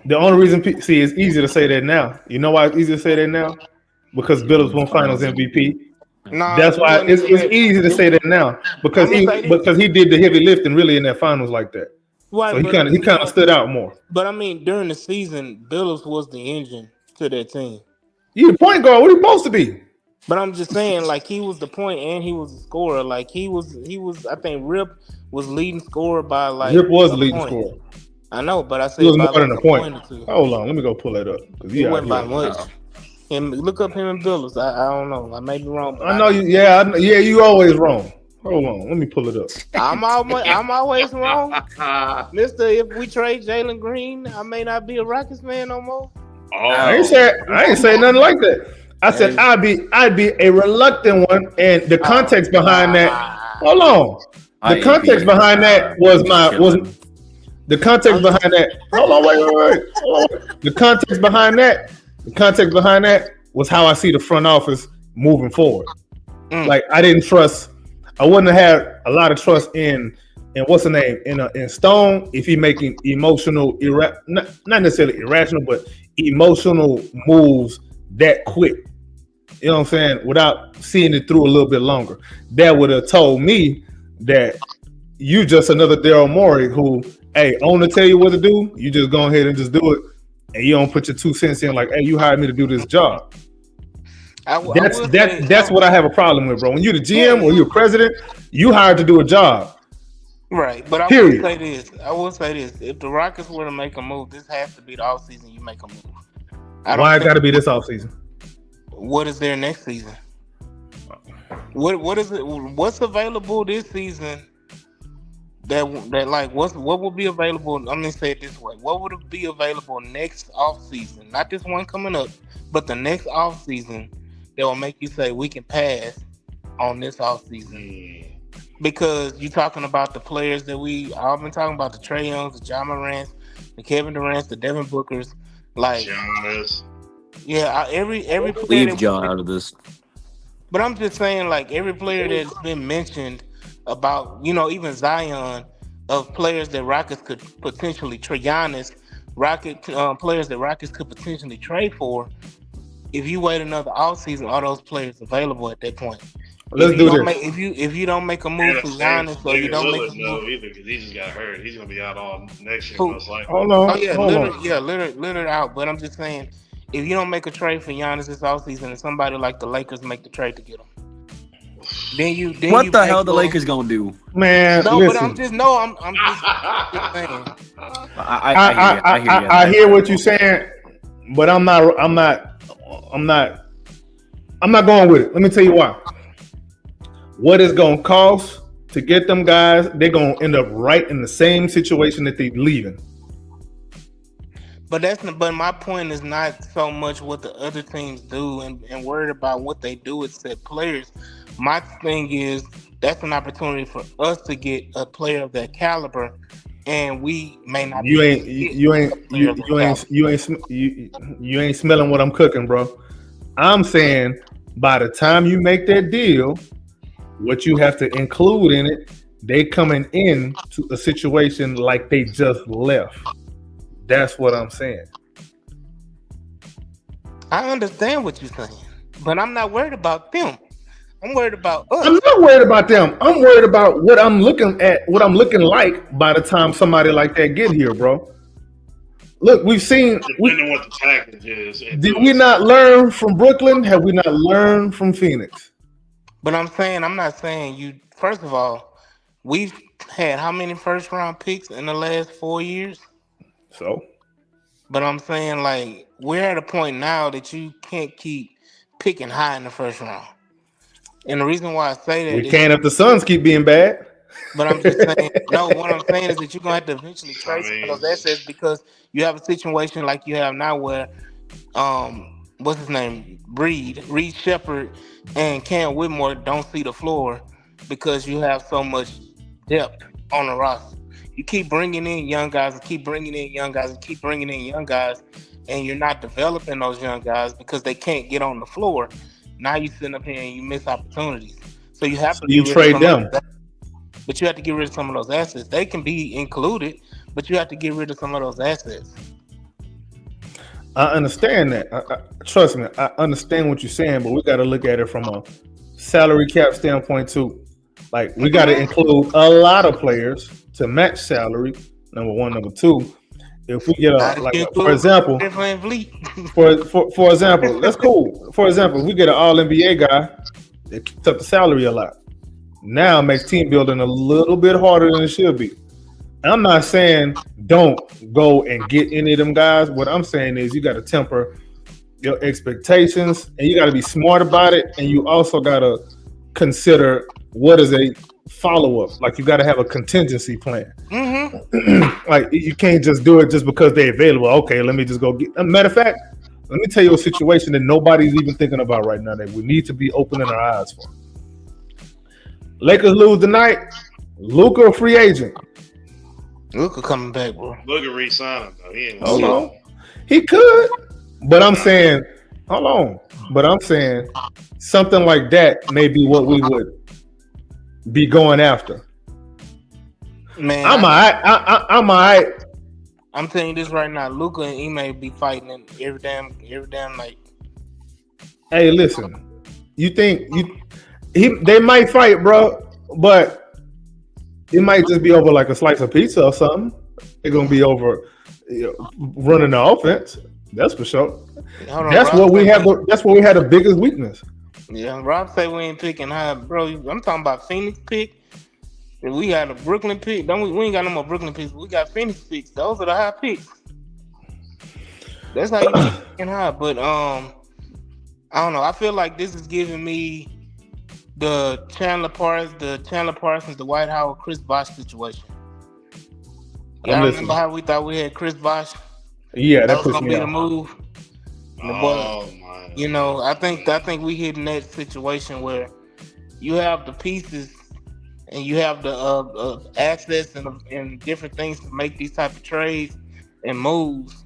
The only reason, see, it's easy to say that now. You know why it's easy to say that now? Because Billups won Finals MVP. Nah, That's why it's easy to say that now because he did the heavy lifting really in that Finals like that. Right, So he but- kind of stood out more. But I mean, during the season, Billups was the engine to that team. You the point guard. What are you supposed to be? But I'm just saying, like, he was the point and he was the scorer. Like he was. I think Rip was leading scorer by like. Rip was a the leading point. scorer. I know, but I said He was by more than like a point. or two. Hold on, let me go pull that up because It wasn't by much. And look up him and Billups. I don't know. I may be wrong. But I know you. Yeah, you always wrong. Hold on, let me pull it up. I'm always wrong, Mister. If we trade Jalen Green, I may not be a Rockets fan no more. I ain't say nothing like that. I said I'd be a reluctant one, and the context behind that. Hold on, the context behind that was the context behind that. Hold on, wait. Hold on. The context behind that was how I see the front office moving forward. Like I wouldn't have had a lot of trust in what's the name in Stone if he making emotional not necessarily irrational but emotional moves that quick. You know what I'm saying? Without seeing it through a little bit longer. That would have told me that you just another Daryl Morey who, hey, I want to tell you what to do. You just go ahead and just do it. And you don't put your 2 cents in like, hey, you hired me to do this job. That's what I have a problem with, bro. When you're the GM or you're president, you hired to do a job. Right, but I Period. will say this. If the Rockets were to make a move, this has to be the off season you make a move. Why it got to be this offseason? What is there next season? What is it? What's available this season? That like what will be available? I'm gonna say it this way: what would be available next off season? Not this one coming up, but the next off season that will make you say we can pass on this off season. Because you're talking about the players that we all been talking about: the Trae Youngs, the John Morants, the Kevin Durant's, the Devin Bookers. Like, yeah, every player. Leave John out of this. But I'm just saying, like, every player that's been mentioned about, even Zion, of players that Rockets could potentially trade, Giannis, players that Rockets could potentially trade for. If you wait another offseason, all those players available at that point. Let's do this. If you don't make a move for Giannis, or you don't make a move, either because he just got hurt. He's gonna be out all next year. Who? Most likely. Hold on. oh yeah, hold on. Lillard out. But I'm just saying, if you don't make a trade for Giannis this offseason, and somebody like the Lakers make the trade to get him, then What you the make hell the moves. Lakers gonna do? Man, No, listen. but I'm just saying. I hear what you're saying, but I'm not I'm not going with it. Let me tell you why. What it's gonna cost to get them guys, they're gonna end up right in the same situation that they're leaving. But my point is not so much what the other teams do and worried about what they do with said players. My thing is that's an opportunity for us to get a player of that caliber, and we may not. You ain't smelling what I'm cooking, bro. I'm saying by the time you make that deal, what you have to include in it, they coming in to a situation like they just left. That's what I'm saying. I understand what you're saying, but I'm not worried about them. I'm worried about us. I'm not worried about them. I'm worried about what I'm looking at, what I'm looking like by the time somebody like that get here, bro. Look, we've seen. Depending on what the package is. Did we not learn from Brooklyn? Have we not learned from Phoenix? But I'm not saying you. First of all, we've had how many first round picks in the last 4 years? So, but I'm saying like we're at a point now that you can't keep picking high in the first round. And the reason why I say that we can't if the Suns keep being bad. But I'm just saying, no, what I'm saying is that you're gonna have to eventually trade some of those assets because you have a situation like you have now where what's his name? Reed Shepherd and Cam Whitmore don't see the floor because you have so much depth on the roster. You keep bringing in young guys and keep bringing in young guys and keep bringing in young guys, and you're not developing those young guys because they can't get on the floor. Now you sitting up here and you miss opportunities. So you have to trade them. But you have to get rid of some of those assets. They can be included, but you have to get rid of some of those assets. I understand that. Trust me, I understand what you're saying, but we got to look at it from a salary cap standpoint too. Like we got to include a lot of players to match salary. Number one, number two. If we get for example, for example, that's cool. For example, if we get an All NBA guy that keeps up the salary a lot, now it makes team building a little bit harder than it should be. I'm not saying don't go and get any of them guys. What I'm saying is you got to temper your expectations and you got to be smart about it. And you also got to consider what is a follow-up. Like you got to have a contingency plan. Mm-hmm. Like you can't just do it just because they're available. Okay, let me just go get. Matter of fact, let me tell you a situation that nobody's even thinking about right now that we need to be opening our eyes for. Lakers lose tonight. Luka a free agent. Luka coming back, bro. Luka re-sign him though. He ain't Hold on. He could, but I'm saying, hold on. But I'm saying something like that may be what we would be going after. Man, I'm all right. I'm telling you this right now. Luka and Ime be fighting every damn night. Hey, listen. You think they might fight, bro, but it might just be over like a slice of pizza or something. They're gonna be over running the offense. That's for sure. That's what we have. That's where we had the biggest weakness. Yeah, Rob say we ain't picking high, bro. I'm talking about Phoenix pick. We got a Brooklyn pick. We ain't got no more Brooklyn picks. We got Phoenix picks. Those are the high picks. That's how you picking high. But I don't know. I feel like this is giving me the Chandler Parsons, the Dwight Howard, Chris Bosh situation. Y'all remember how we thought we had Chris Bosh? Yeah, that was gonna be the move. Oh my! You know, I think we hit in that situation where you have the pieces and you have the access and different things to make these type of trades and moves,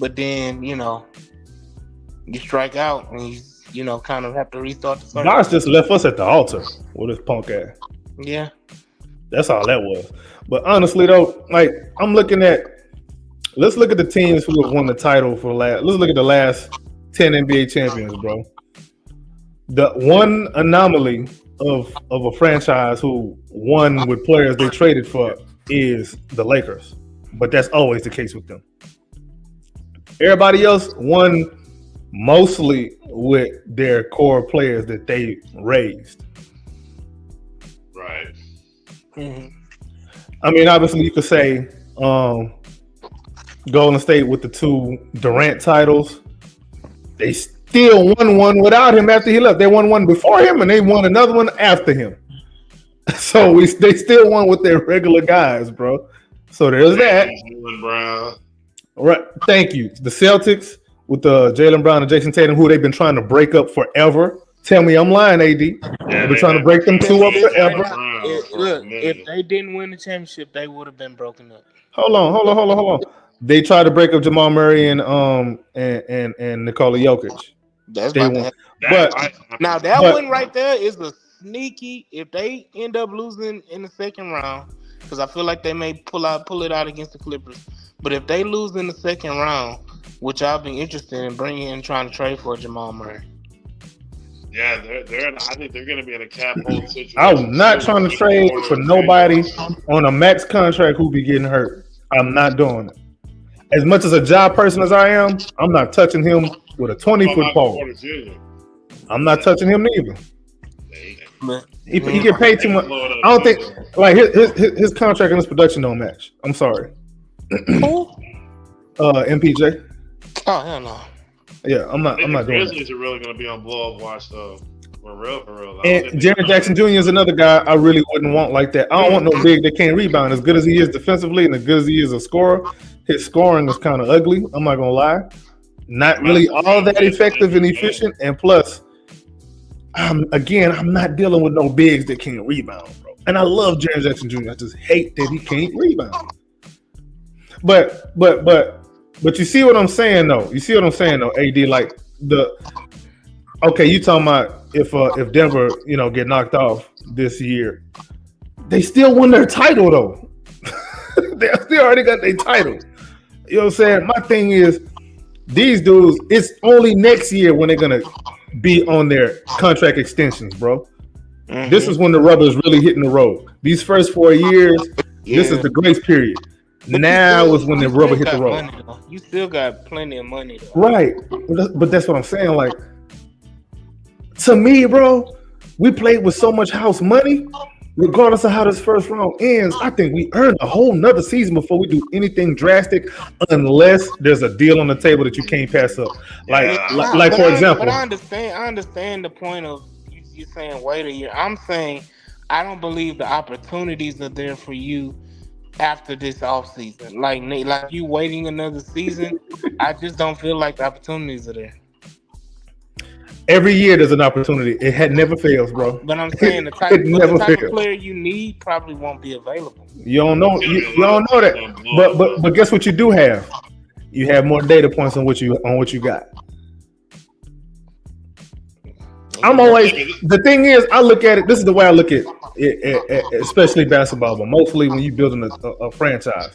but then you strike out and you kind of have to restart the circle. Bosh just left us at the altar with his punk ass. Yeah, that's all that was. But honestly, though, like let's look at the teams who have won the title for let's look at the last 10 NBA champions, bro. The one anomaly of a franchise who won with players they traded for is the Lakers, but that's always the case with them. Everybody else won mostly with their core players that they raised. Right. Mm-hmm. I mean, obviously, you could say Golden State with the 2 Durant titles. still won one without him after he left. They won one before him, and they won another one after him. So they still won with their regular guys, bro. So there's that. Jaylen Brown. Right. Thank you. The Celtics with Jaylen Brown and Jason Tatum, who they've been trying to break up forever. Tell me I'm lying, AD. They've been trying to break them two up forever. Look, if they didn't win the championship, they would have been broken up. Hold on. They tried to break up Jamal Murray and Nikola Jokic. That's They about to won. happen. But Now that but- one right there is a sneaky. If they end up losing in the second round, because I feel like they may pull it out against the Clippers. But if they lose in the second round, which I'll be interested in bringing in trying to trade for Jamal Murray. Yeah, I think they're going to be in a cap hold situation. I'm not trying to trade for nobody on a max contract who be getting hurt. I'm not doing it. As much as a job person as I am, I'm not touching him with a 20-foot pole. I'm not touching him neither. He get paid too much. I don't think like his contract and his production don't match. I'm sorry. Who? MPJ. Oh hell no. Yeah, I'm not doing that. Grizzlies are really going to be on blow up watch though. For real. And Jaren Jackson Jr. is another guy I really wouldn't want like that. I don't want no big that can't rebound. As good as he is defensively and as good as he is a scorer, his scoring is kind of ugly. I'm not gonna lie. Not really all that effective and efficient. And plus, I'm not dealing with no bigs that can't rebound, bro. And I love Jaren Jackson Jr. I just hate that he can't rebound. But you see what I'm saying though. AD, like you talking about if Denver, get knocked off this year, they still won their title though. They still already got their title. You know what I'm saying? My thing is, these dudes, it's only next year when they're gonna be on their contract extensions, bro. Mm-hmm. This is when the rubber is really hitting the road. These first 4 years, this is the grace period. But now is when the rubber hit the road. You still got plenty of money, though. Right. But that's what I'm saying. Like, to me, bro, we played with so much house money. Regardless of how this first round ends, I think we earned a whole nother season before we do anything drastic, unless there's a deal on the table that you can't pass up. Like for example. But I understand the point of you saying wait a year. I'm saying I don't believe the opportunities are there for you after this offseason. Like you waiting another season, I just don't feel like the opportunities are there. Every year there's an opportunity. It never fails, bro. But I'm saying the type of player you need probably won't be available. You don't know. You don't know that. But guess what you do have? You have more data points on what you got. The thing is, I look at it. This is the way I look at it, especially basketball, but mostly when you're building a franchise.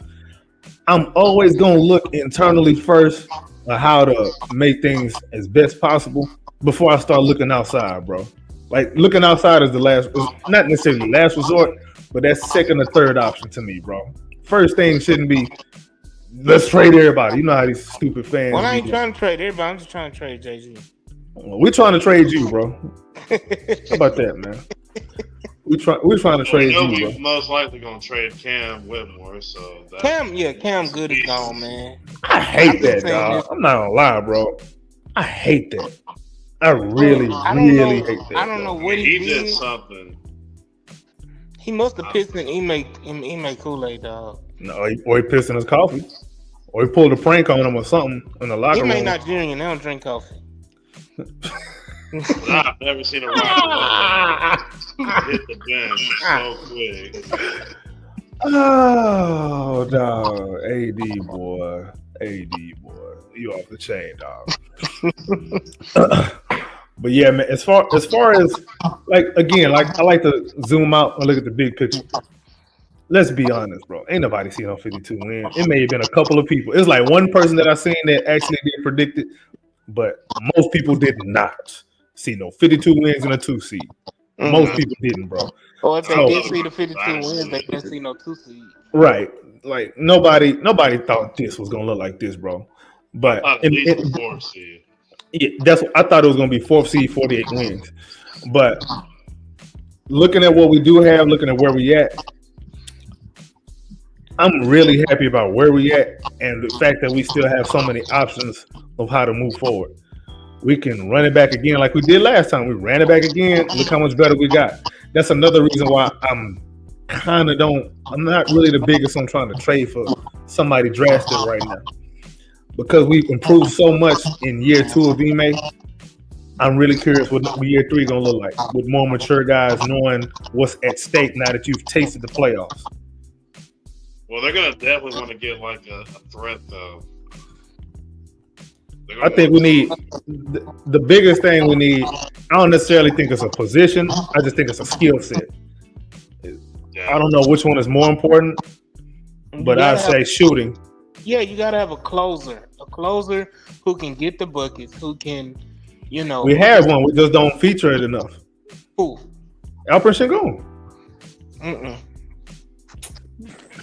I'm always gonna look internally first on how to make things as best possible before I start looking outside, bro. Like looking outside is not necessarily last resort, but that's second or third option to me, bro. First thing shouldn't be let's trade everybody. You know how these stupid fans. Well, I ain't trying to trade everybody. I'm just trying to trade Jay-Z. We're trying to trade you, bro. How about that, man? We're trying to trade you, bro. We're most likely gonna trade Cam Whitmore. So Cam Good is gone, man. I hate that, dog. I'm not gonna lie, bro. I hate that. I really hate that. I don't know what he did. Did something. He must have pissed in Ime Kool-Aid, dog. No, or he pissed in his coffee, or he pulled a prank on him or something in the locker room. Ime Nigerian. They don't drink coffee. I've never seen a rock hit the bench so quick. Oh, dog. AD boy, you off the chain, dog. But yeah, man. As far as like again, like I like to zoom out and look at the big picture. Let's be honest, bro. Ain't nobody seen no 52 wins. It may have been a couple of people. It's like one person that I seen that actually did predict it, but most people did not see no 52 wins and a 2 seed. Mm-hmm. Most people didn't, bro. Or if they did see the 52 wins, they didn't see no 2 seed. Right. Like nobody thought this was gonna look like this, bro. But at least the 4th seed. Yeah, that's what I thought it was gonna be 4th seed, 48 wins. But looking at what we do have, looking at where we at, I'm really happy about where we at and the fact that we still have so many options of how to move forward. we can run it back again like we did last time. We ran it back again. Look how much better we got. That's another reason why I'm not really the biggest on trying to trade for somebody drastic right now. Because we've improved so much in year 2 of Ime, I'm really curious what year 3 gonna look like with more mature guys knowing what's at stake now that you've tasted the playoffs. Well, they're gonna definitely want to get like a threat though. I think we need the biggest thing we need. I don't necessarily think it's a position. I just think it's a skill set. I don't know which one is more important, but I'd say shooting. Yeah, you gotta have a closer who can get the buckets, who can, We have one. We just don't feature it enough. Who? Alperen Sengun.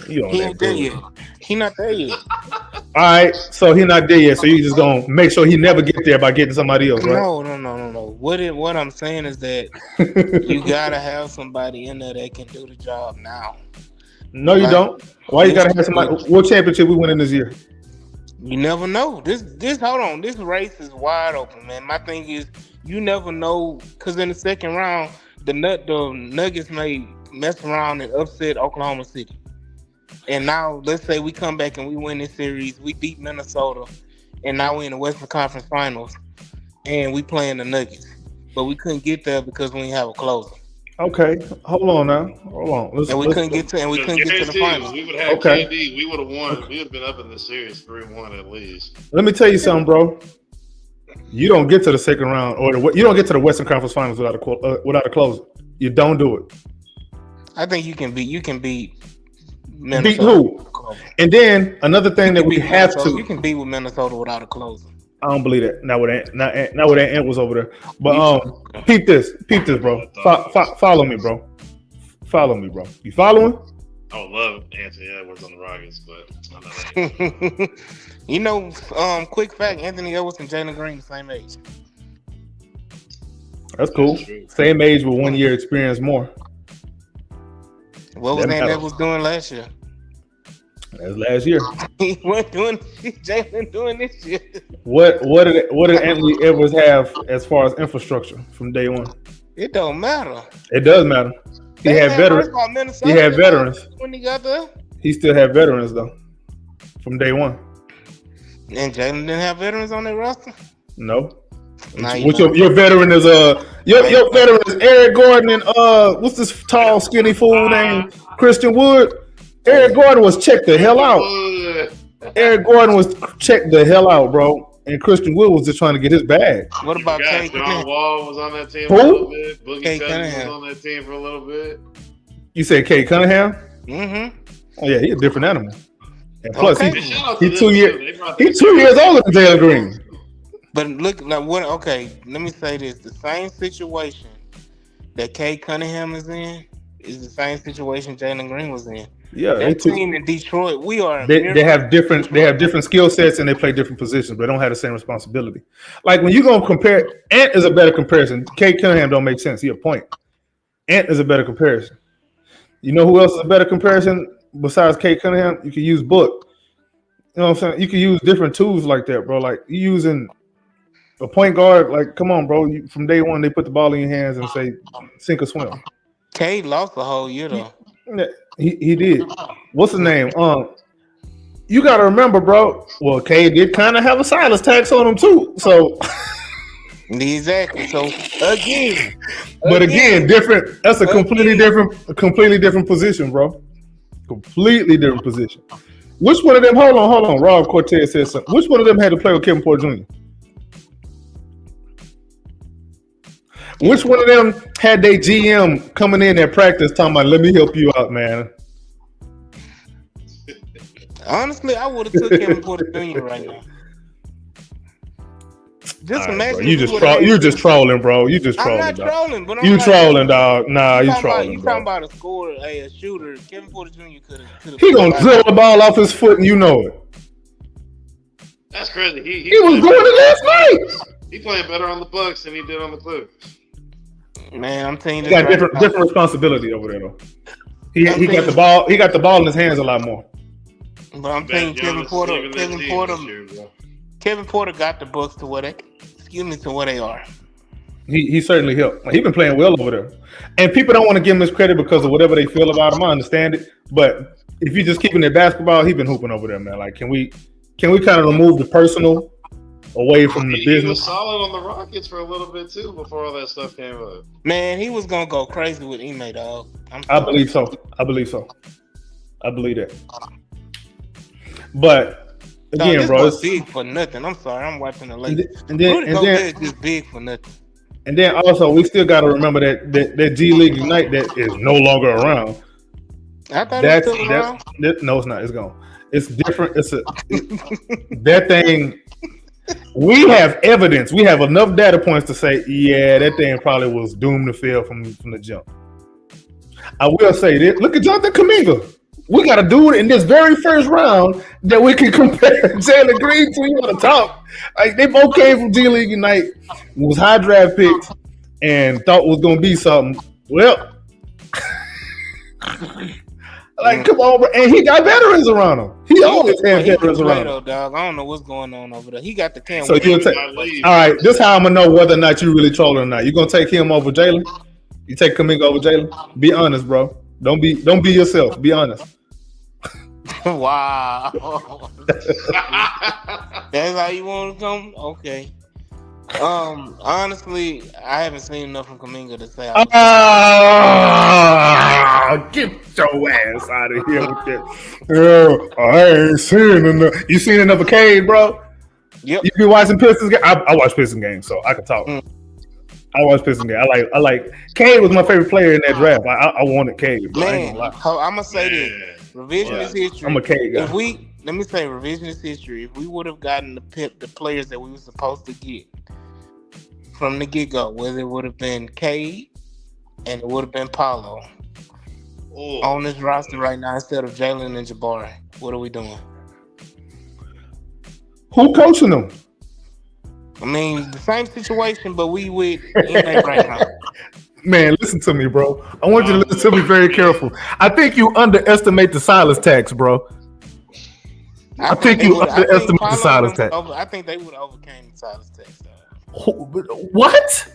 He ain't there yet. He not there yet. All right, so he not there yet. So you just gonna make sure he never get there by getting somebody else, right? No. What I'm saying is that you gotta have somebody in there that can do the job now. No, you don't. Why you gotta have somebody? What championship we winning this year? You never know. This hold on. This race is wide open, man. My thing is, you never know, because in the second round, the Nuggets may mess around and upset Oklahoma City. And now, let's say we come back and we win this series. We beat Minnesota, and now we're in the Western Conference Finals, and we playing the Nuggets. But we couldn't get there because we didn't have a closer. Okay, hold on now. Hold on. And we couldn't get to the finals. We would have KD. We would have won. We would have been up in the series 3-1 at least. Let me tell you something, bro. You don't get to the second round, or you don't get to the Western Conference Finals without a closer. You don't do it. I think you can beat Minnesota. Beat who? And then another thing that we have to. You can beat with Minnesota without a closer. I don't believe that. Not with that Ant was over there. But peep this, bro. Follow me, bro. Follow me, bro. You following? I would love Anthony Edwards on the Rockets, but I know that. Quick fact: Anthony Edwards and Jalen Green the same age. That's cool. Same age with 1 year experience more. What was Anthony Edwards doing last year? That's last year. He wasn't doing Jalen doing this year. What did Anthony Edwards have as far as infrastructure from day one? It don't matter. It does matter. He had veterans. He had veterans when he got there. He still had veterans though from day one. And Jalen didn't have veterans on their roster. No. Nah, your veteran is your veteran is Eric Gordon and what's this tall skinny fool named Christian Wood. Eric Gordon was checked the hell out. Eric Gordon was checked the hell out, bro. And Christian Wood was just trying to get his bag. What about Cade John Wall was on that team for a little bit. Boogie Cousins was on that team for a little bit. You said Cade Cunningham? Mm-hmm. Oh yeah, he's a different animal. And plus, he's 2 years older than Jalen Green. But look, like what? Okay, let me say this: the same situation that Cade Cunningham is in is the same situation Jalen Green was in. Yeah, that team in Detroit, they have different skill sets and they play different positions, but they don't have the same responsibility. Like when you gonna compare, Ant is a better comparison. Cade Cunningham don't make sense. He a point. Ant is a better comparison. You know who else is a better comparison besides Cade Cunningham? You can use Book. You know what I'm saying? You can use different tools like that, bro. Like you using a point guard. Like, come on, bro. From day one, they put the ball in your hands and say, sink or swim. Cade lost the whole year though. He did. What's his name? You gotta remember, bro. Well, Cade did kind of have a Silas tax on him too. So exactly. So again, different. That's a completely different position, bro. Completely different position. Which one of them? Hold on. Rob Cortez said something. Which one of them had to play with Kevin Porter Jr.? Which one of them had their GM coming in at practice talking about, let me help you out, man? Honestly, I would have took Kevin Porter Jr. right now. Just imagine. You just trolling, bro. You just trolling. I'm not trolling, but I'm trolling, dog. Nah, you trolling. You talking about a scorer, a shooter? Kevin Porter Jr. could have. He gonna drill the ball off his foot, and you know it. That's crazy. He was going to last night. He playing better on the Bucks than he did on the Clippers. Man, I'm telling you, he got different responsibility over there though. He got the ball. He got the ball in his hands a lot more. But I'm telling you, Kevin Porter got the Bucks to where excuse me, to where they are. He certainly helped. He's been playing well over there, and people don't want to give him his credit because of whatever they feel about him. I understand it, but if you're just keeping it basketball, he's been hooping over there, man. Like, can we kind of remove the personal away from the He business? was solid on the Rockets for a little bit too before all that stuff came up. Man, he was gonna go crazy with Ime, dog. I believe so. I believe that. But again, this bro, was big for nothing. I'm sorry, I'm watching the Lakers. and then It's just big for nothing. and then also we still got to remember that G League Ignite that is no longer around. I thought it was still around. No, it's not. It's gone. It's different. That thing. We have evidence. We have enough data points to say, yeah, that thing probably was doomed to fail from the jump. I will say this. Look at Jonathan Kuminga. We got a dude in this very first round that we can compare Jalen Green to. You want to talk? Like, they both came from G League Unite, was high draft picks, and thought was going to be something. Well, like, come on, bro. And he got veterans around him. He always had veterans around him. Dog. I don't know what's going on over there. He got the camera. So you'll take. All right, this is how I'm gonna know whether or not you really trolling or not. You gonna take him over Jalen? You take Kuminga over Jalen? Be honest, bro. Don't be yourself. Be honest. Wow. That's how you want to come? Okay. Honestly, I haven't seen enough from Kuminga to say. Get your ass out of here with that. I ain't seen enough. You seen enough of Cade, bro? Yep. You be watching Pistons game? I watch Pistons games, so I can talk. I watch Pistons game. I like Cade was my favorite player in that draft. I wanted Cade. Bro. Man, I'm gonna say this. Revisionist history. I'm a Cade guy. Let me say revisionist history. If we would have gotten the players that we were supposed to get from the get-go, whether it would have been Cade and it would have been Paulo on this roster right now instead of Jalen and Jabari, what are we doing? Who coaching them? I mean, the same situation, but we with Ime right now. Man, listen to me, bro. I want you to listen to me very careful. I think you underestimate the Silas tax, bro. I think you underestimate the Silas tax. I think they would have overcame the Silas tax. What?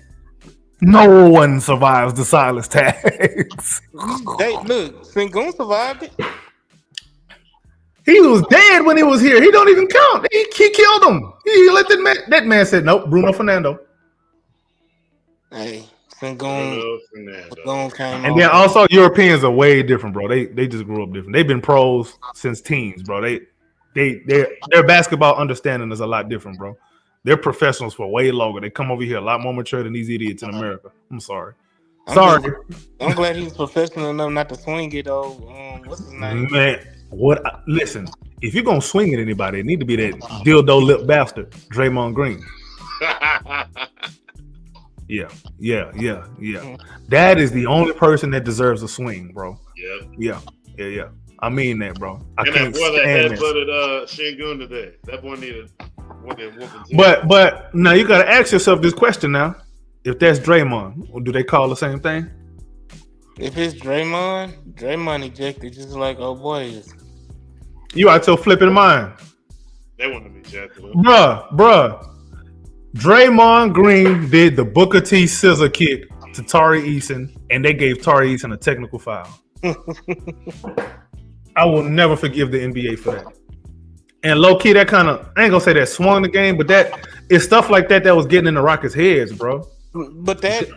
No one survives the Silas tax. Look, Sengun survived it. He was dead when he was here. He don't even count. He killed him. He let that man said, nope, Bruno Fernando. Hey, Sengun came and then also Europeans are way different, bro. They just grew up different. They've been pros since teens, bro. Their basketball understanding is a lot different, bro. They're professionals for way longer. They come over here a lot more mature than these idiots in America. I'm sorry. I'm glad he's professional enough not to swing it, though. What's his name? Man, listen, if you're going to swing at anybody, it need to be that dildo lip bastard, Draymond Green. Yeah. That is the only person that deserves a swing, bro. Yeah. I mean that, bro. That boy that headbutted Sengun today. That boy needed whooping. But now you got to ask yourself this question now. If that's Draymond, do they call the same thing? If it's Draymond ejected just like old boy is. You out your flipping mind. They want to be ejected. Bruh. Draymond Green did the Booker T scissor kick to Tari Eason, and they gave Tari Eason a technical foul. I will never forgive the NBA for that. And low key, that kind of, I ain't gonna say that swung the game, but it's stuff like that was getting in the Rockets' heads, bro. But that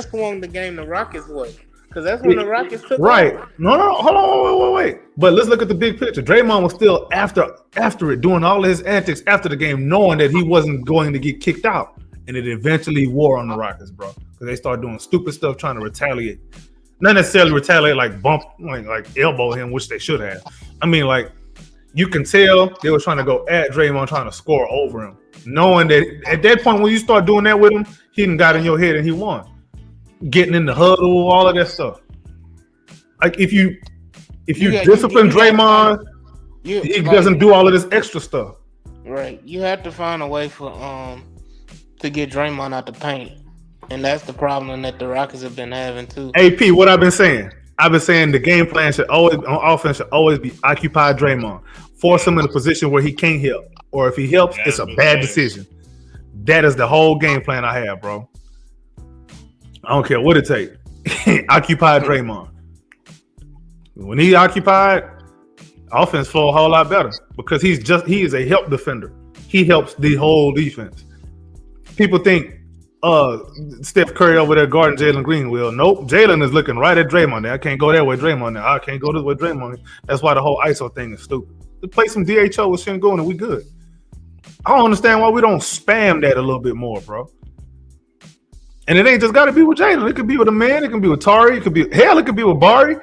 swung the game the Rockets' way. Because that's when the Rockets took right. over. No, hold on, wait. But let's look at the big picture. Draymond was still after it, doing all his antics after the game, knowing that he wasn't going to get kicked out. And it eventually wore on the Rockets, bro. Because they started doing stupid stuff, trying to retaliate. Not necessarily retaliate, like bump, like elbow him, which they should have. I mean, like, you can tell they were trying to go at Draymond, trying to score over him, knowing that at that point when you start doing that with him, he done got in your head and he won. Getting in the huddle, all of that stuff. Like if you discipline Draymond, he doesn't do all of this extra stuff. Right. You have to find a way for to get Draymond out the paint, and that's the problem that the Rockets have been having too. AP, what I've been saying the game plan on offense should always be occupy Draymond, force him in a position where he can't help, or if he helps, it's a bad decision. That is the whole game plan I have, bro. I don't care what it takes. Occupy Draymond. When he occupied, offense flow a whole lot better because he is a help defender. He helps the whole defense. People think Steph Curry over there guarding Jalen Green. Well, nope. Jalen is looking right at Draymond. Now I can't go that way, Draymond. Now I can't go this way, Draymond. That's why the whole ISO thing is stupid. Let's play some DHO with Sengun and we good. I don't understand why we don't spam that a little bit more, bro. And it ain't just got to be with Jalen. It could be with a man. It could be with Tari. It could be with Bari.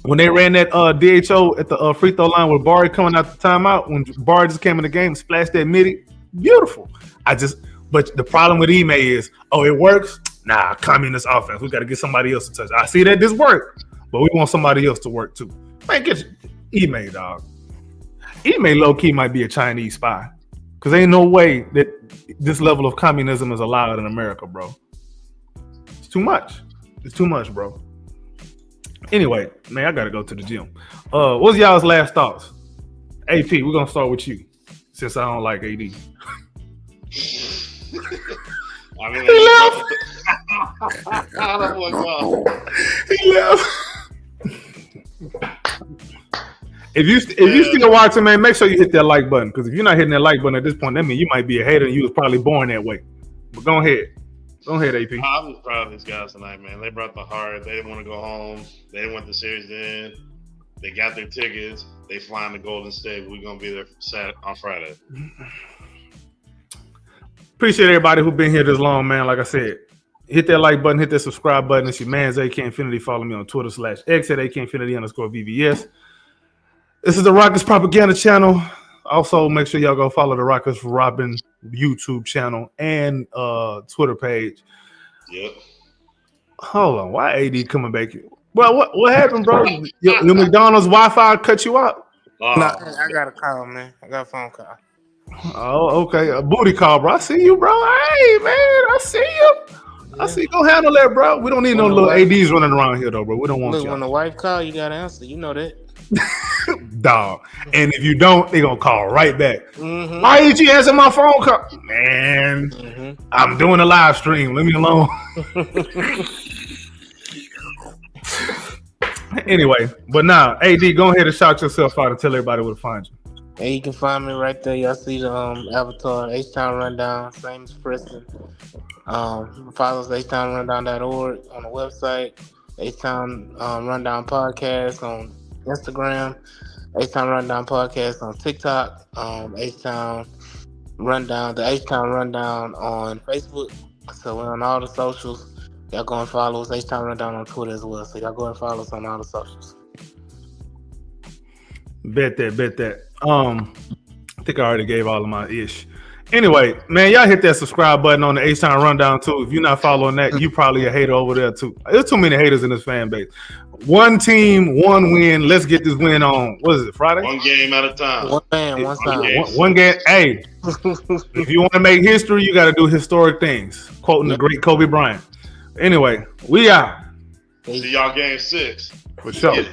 When they ran that DHO at the free throw line with Bari coming out the timeout, when Bari just came in the game, splashed that midi, beautiful. But the problem with Ime is, it works. Nah, communist offense. We got to get somebody else to touch. I see that this worked, but we want somebody else to work too. Man, get Ime, dog. Ime low key might be a Chinese spy because ain't no way that this level of communism is allowed in America, bro. It's too much. It's too much, bro. Anyway, man, I gotta go to the gym. What's y'all's last thoughts? AP, we're gonna start with you since I don't like AD. I mean, He left. He left. If you still watching, man, make sure you hit that like button because if you're not hitting that like button at this point, that means you might be a hater and you was probably born that way. But go ahead, AP. I was proud of these guys tonight, man. They brought the heart. They didn't want to go home. They didn't want the series to end. They got their tickets. They flying to Golden State. We're gonna be there on Friday. Appreciate everybody who's been here this long, man. Like I said, hit that like button, hit that subscribe button. It's your man's AK Infinity. Follow me on Twitter /X at AK Infinity_VVS. This is the Rockets Propaganda Channel. Also, make sure y'all go follow the Rockets for Robin YouTube channel and Twitter page. Yep. Hold on, why AD coming back here? Well, what happened, bro? Your McDonald's Wi-Fi cut you out? Nah, I got a call, man. I got a phone call. Oh, okay. A booty call, bro. I see you, bro. Hey, man, I see you. I see you. Go handle that, bro. We don't need no little ADs running around here, though, bro. We don't want you. When the wife call, you got to answer. You know that. Dog. And if you don't, they going to call right back. Mm-hmm. Why did you answer my phone call? Man, I'm doing a live stream. Leave me alone. Anyway, but now, AD, go ahead and shout yourself out and tell everybody where to find you. And you can find me right there. Y'all see the avatar, H-Town Rundown, same as Preston. Follow us, HTownRundown.org on the website, H-Town Rundown Podcast on Instagram, H-Town Rundown Podcast on TikTok, H-Town Rundown, the H-Town Rundown on Facebook. So we're on all the socials. Y'all go and follow us, H-Town Rundown on Twitter as well. So y'all go and follow us on all the socials. Bet that. I think I already gave all of my ish. Anyway, man, y'all hit that subscribe button on the H-Town Rundown too. If you're not following that, you probably a hater over there too. There's too many haters in this fan base. One team, one win. Let's get this win on. What is it, Friday? One game at a time. One man, one time. One game. Hey, if you want to make history, you got to do historic things. Quoting the great Kobe Bryant. Anyway, we out. See y'all game 6. For sure. Yeah.